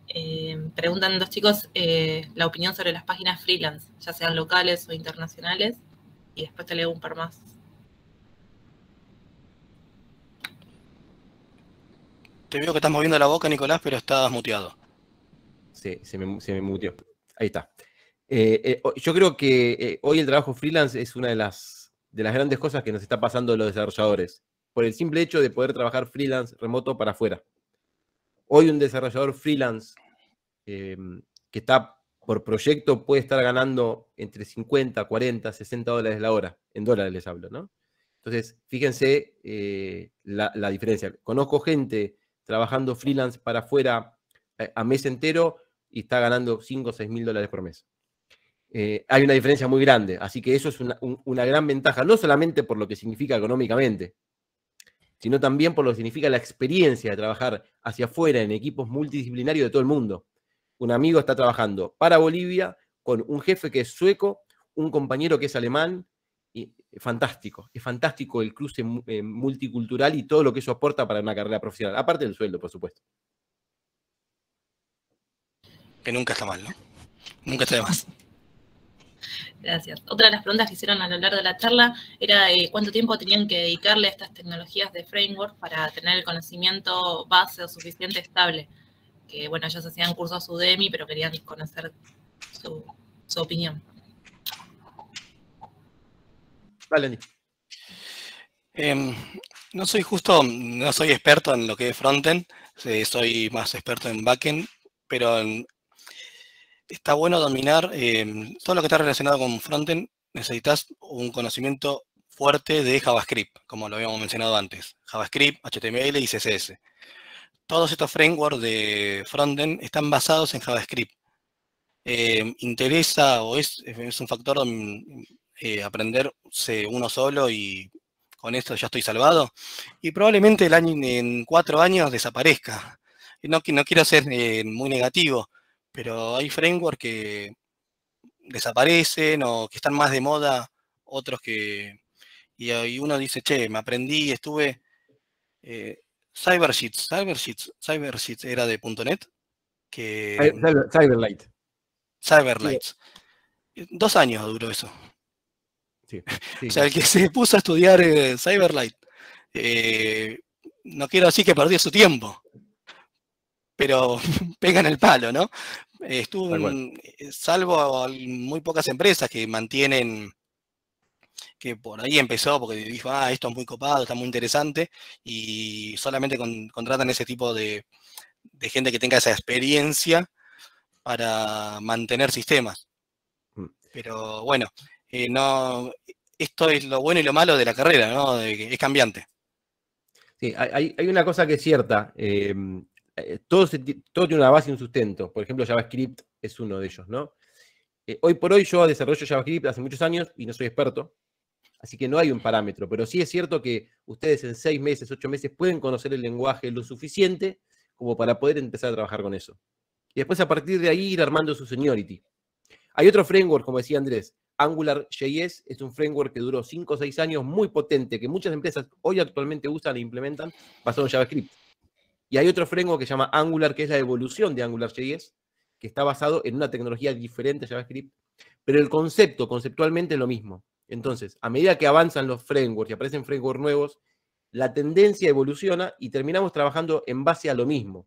Preguntan dos chicos la opinión sobre las páginas freelance, ya sean locales o internacionales, y después te leo un par más. Te veo que estás moviendo la boca, Nicolás, pero estás muteado. Sí, se me muteó. Ahí está. Yo creo que hoy el trabajo freelance es una de las grandes cosas que nos está pasando a los desarrolladores, por el simple hecho de poder trabajar freelance remoto para afuera. Hoy un desarrollador freelance que está por proyecto puede estar ganando entre 50, 40, 60 dólares la hora. En dólares les hablo, ¿no? Entonces, fíjense la diferencia. Conozco gente trabajando freelance para afuera a mes entero y está ganando 5 o 6 mil dólares por mes. Hay una diferencia muy grande, así que eso es una gran ventaja, no solamente por lo que significa económicamente, sino también por lo que significa la experiencia de trabajar hacia afuera en equipos multidisciplinarios de todo el mundo. Un amigo está trabajando para Bolivia con un jefe que es sueco, un compañero que es alemán, y es fantástico el cruce multicultural y todo lo que eso aporta para una carrera profesional, aparte del sueldo, por supuesto. Que nunca está mal, ¿no? Nunca está de más. Gracias. Otra de las preguntas que hicieron a lo largo de la charla era cuánto tiempo tenían que dedicarle a estas tecnologías de framework para tener el conocimiento base o suficiente estable. Que bueno, ellos hacían cursos Udemy, pero querían conocer su opinión. Vale, Andy. No soy experto en lo que es frontend, soy más experto en backend, pero está bueno dominar todo lo que está relacionado con frontend. Necesitas un conocimiento fuerte de JavaScript, como lo habíamos mencionado antes. JavaScript, HTML y CSS. Todos estos frameworks de frontend están basados en JavaScript. Interesa o es un factor aprenderse uno solo y con esto ya estoy salvado. Y probablemente en 4 años desaparezca. No quiero ser muy negativo, pero hay frameworks que desaparecen o que están más de moda, otros que... Y uno dice, che, me aprendí, estuve... Cybersheets era de .NET. Cyberlight. Cyberlights. 2 años duró eso. Sí, o sea, el que se puso a estudiar Cyberlight, no quiero decir que perdió su tiempo, pero pega en el palo, ¿no? Salvo muy pocas empresas que mantienen, que por ahí empezó porque dijo, esto es muy copado, está muy interesante, y solamente contratan ese tipo de gente que tenga esa experiencia para mantener sistemas. Pero bueno, esto es lo bueno y lo malo de la carrera, ¿no? Es cambiante. Sí, hay una cosa que es cierta. Todo tiene una base y un sustento. Por ejemplo, JavaScript es uno de ellos, ¿no? Hoy por hoy yo desarrollo JavaScript hace muchos años y no soy experto. Así que no hay un parámetro, pero sí es cierto que ustedes en 6 meses, 8 meses pueden conocer el lenguaje lo suficiente como para poder empezar a trabajar con eso. Y después a partir de ahí ir armando su seniority. Hay otro framework, como decía Andrés, AngularJS es un framework que duró 5 o 6 años, muy potente, que muchas empresas hoy actualmente usan e implementan basado en JavaScript. Y hay otro framework que se llama Angular, que es la evolución de AngularJS, que está basado en una tecnología diferente a JavaScript, pero el concepto, conceptualmente es lo mismo. Entonces, a medida que avanzan los frameworks y aparecen frameworks nuevos, la tendencia evoluciona y terminamos trabajando en base a lo mismo.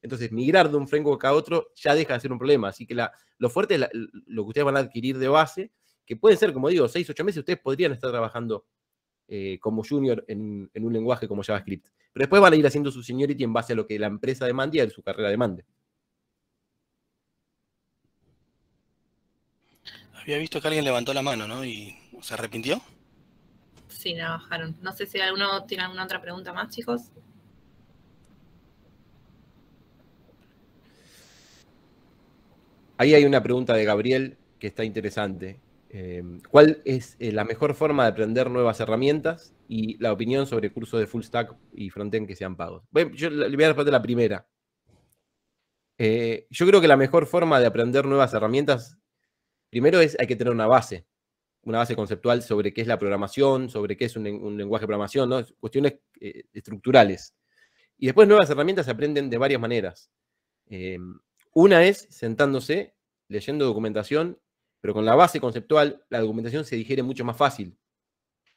Entonces, migrar de un framework a otro ya deja de ser un problema. Así que lo fuerte es lo que ustedes van a adquirir de base, que pueden ser, como digo, 6, 8 meses, ustedes podrían estar trabajando como junior en un lenguaje como JavaScript. Pero después van a ir haciendo su seniority en base a lo que la empresa demande y a su carrera demande. Había visto que alguien levantó la mano, ¿no? ¿Y se arrepintió? Sí, la bajaron. No sé si alguno tiene alguna otra pregunta más, chicos. Ahí hay una pregunta de Gabriel que está interesante. ¿Cuál es la mejor forma de aprender nuevas herramientas y la opinión sobre cursos de full stack y frontend que sean pagos? Bueno, yo le voy a responder la primera. Yo creo que la mejor forma de aprender nuevas herramientas, primero hay que tener una base conceptual sobre qué es la programación, sobre qué es un lenguaje de programación, ¿no? Cuestiones estructurales. Y después nuevas herramientas se aprenden de varias maneras. Una es sentándose, leyendo documentación, pero con la base conceptual, la documentación se digiere mucho más fácil.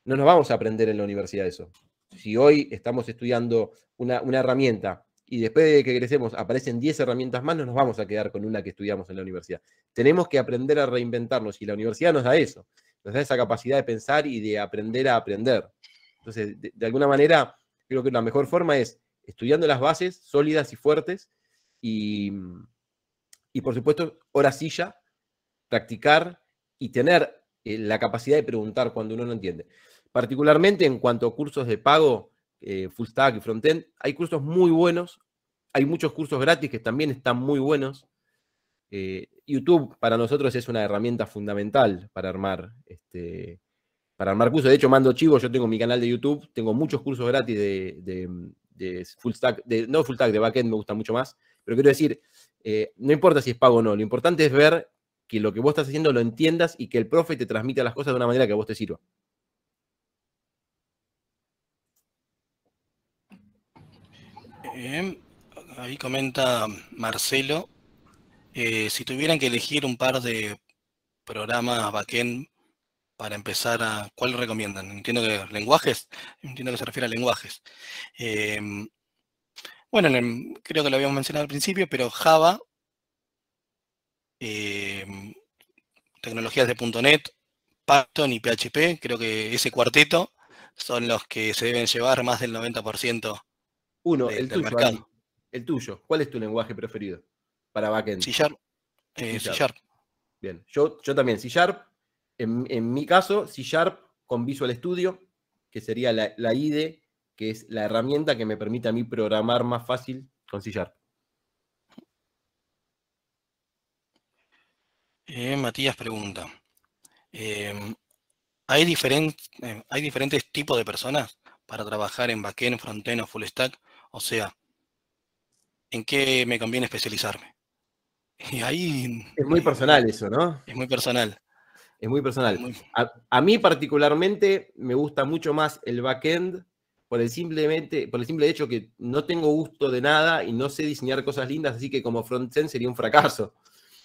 No nos vamos a aprender en la universidad eso. Si hoy estamos estudiando una herramienta y después de que egresemos aparecen 10 herramientas más, no nos vamos a quedar con una que estudiamos en la universidad. Tenemos que aprender a reinventarnos y la universidad nos da eso. Nos da esa capacidad de pensar y de aprender a aprender. Entonces, de alguna manera, creo que la mejor forma es estudiando las bases sólidas y fuertes y por supuesto, hora silla, practicar y tener la capacidad de preguntar cuando uno no entiende. Particularmente en cuanto a cursos de pago, full stack y frontend, hay cursos muy buenos, hay muchos cursos gratis que también están muy buenos. YouTube para nosotros es una herramienta fundamental para armar cursos. De hecho, mando chivo, yo tengo mi canal de YouTube, tengo muchos cursos gratis de full stack, no full stack, de backend me gusta mucho más, pero quiero decir, no importa si es pago o no, lo importante es ver que lo que vos estás haciendo lo entiendas y que el profe te transmita las cosas de una manera que a vos te sirva. Ahí comenta Marcelo, si tuvieran que elegir un par de programas backend para empezar ¿cuál recomiendan? Entiendo que lenguajes, entiendo que se refiere a lenguajes. Bueno, creo que lo habíamos mencionado al principio, pero Java, tecnologías de .NET, Python y PHP, creo que ese cuarteto son los que se deben llevar más del 90% el del tuyo, mercado. Andy, el tuyo. ¿Cuál es tu lenguaje preferido para backend? C Sharp. C Sharp. Bien, yo también, C Sharp. En mi caso, C Sharp con Visual Studio, que sería la IDE, que es la herramienta que me permite a mí programar más fácil con C Sharp. Matías pregunta, ¿hay diferentes tipos de personas para trabajar en backend, frontend o full stack? O sea, ¿en qué me conviene especializarme? Y ahí, es muy personal eso, ¿no? Es muy personal. Es muy personal. A mí particularmente me gusta mucho más el backend por el simple hecho que no tengo gusto de nada y no sé diseñar cosas lindas, así que como frontend sería un fracaso.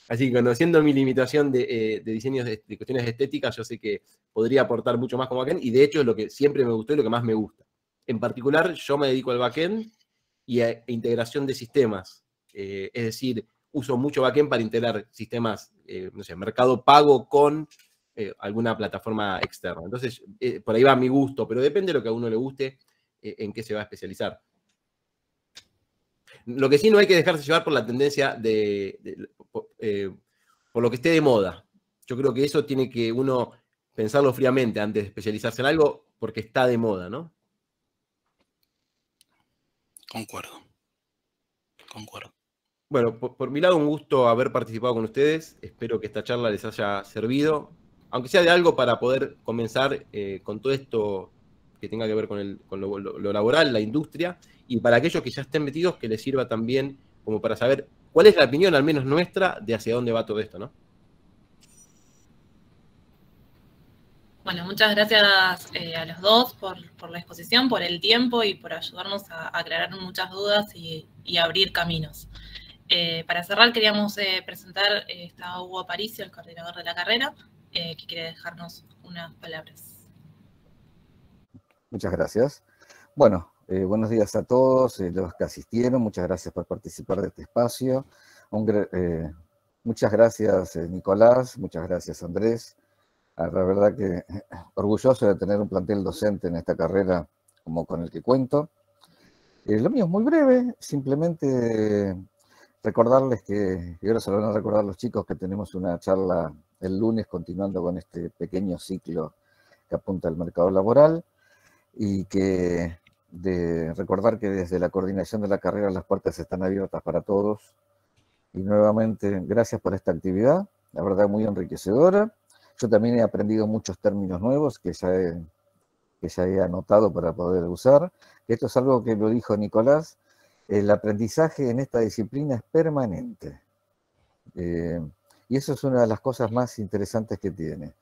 Así que conociendo mi limitación de diseños de cuestiones estéticas, yo sé que podría aportar mucho más como backend y de hecho es lo que siempre me gustó y lo que más me gusta. En particular, yo me dedico al backend y a integración de sistemas. Es decir, uso mucho backend para integrar sistemas, no sé, mercado pago con alguna plataforma externa. Entonces, por ahí va mi gusto, pero depende de lo que a uno le guste, en qué se va a especializar. Lo que sí no hay que dejarse llevar por la tendencia por lo que esté de moda. Yo creo que eso tiene que uno pensarlo fríamente antes de especializarse en algo porque está de moda, ¿no? Concuerdo. Bueno, por mi lado, un gusto haber participado con ustedes. Espero que esta charla les haya servido. aunque sea de algo para poder comenzar con todo esto que tenga que ver con lo laboral, la industria, y para aquellos que ya estén metidos, que les sirva también como para saber cuál es la opinión, al menos nuestra, de hacia dónde va todo esto, ¿no? Bueno, muchas gracias a los dos por la exposición, por el tiempo y por ayudarnos a aclarar muchas dudas y abrir caminos. Para cerrar, queríamos presentar a Hugo Aparicio, el coordinador de la carrera, que quiere dejarnos unas palabras. Muchas gracias. Bueno, buenos días a todos los que asistieron. Muchas gracias por participar de este espacio. Muchas gracias, Nicolás. Muchas gracias, Andrés. La verdad que orgulloso de tener un plantel docente en esta carrera como con el que cuento. Lo mío es muy breve, simplemente recordarles y ahora se lo van a recordar los chicos, que tenemos una charla el lunes continuando con este pequeño ciclo que apunta al mercado laboral, y recordar que desde la coordinación de la carrera las puertas están abiertas para todos. Y nuevamente, gracias por esta actividad, la verdad muy enriquecedora. Yo también he aprendido muchos términos nuevos que ya he anotado para poder usar. Esto es algo que lo dijo Nicolás, el aprendizaje en esta disciplina es permanente. Y eso es una de las cosas más interesantes que tiene.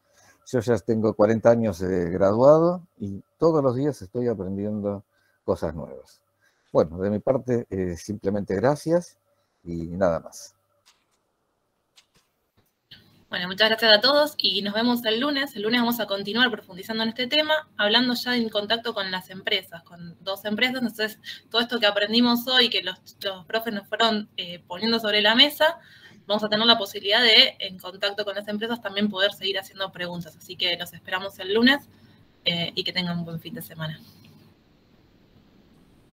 Yo ya tengo 40 años graduado y todos los días estoy aprendiendo cosas nuevas. Bueno, de mi parte, simplemente gracias y nada más. Bueno, muchas gracias a todos y nos vemos el lunes. El lunes vamos a continuar profundizando en este tema, hablando ya en contacto con las empresas, con 2 empresas. Entonces, todo esto que aprendimos hoy, que los profes nos fueron poniendo sobre la mesa, vamos a tener la posibilidad de, en contacto con las empresas, también poder seguir haciendo preguntas. Así que los esperamos el lunes y que tengan un buen fin de semana.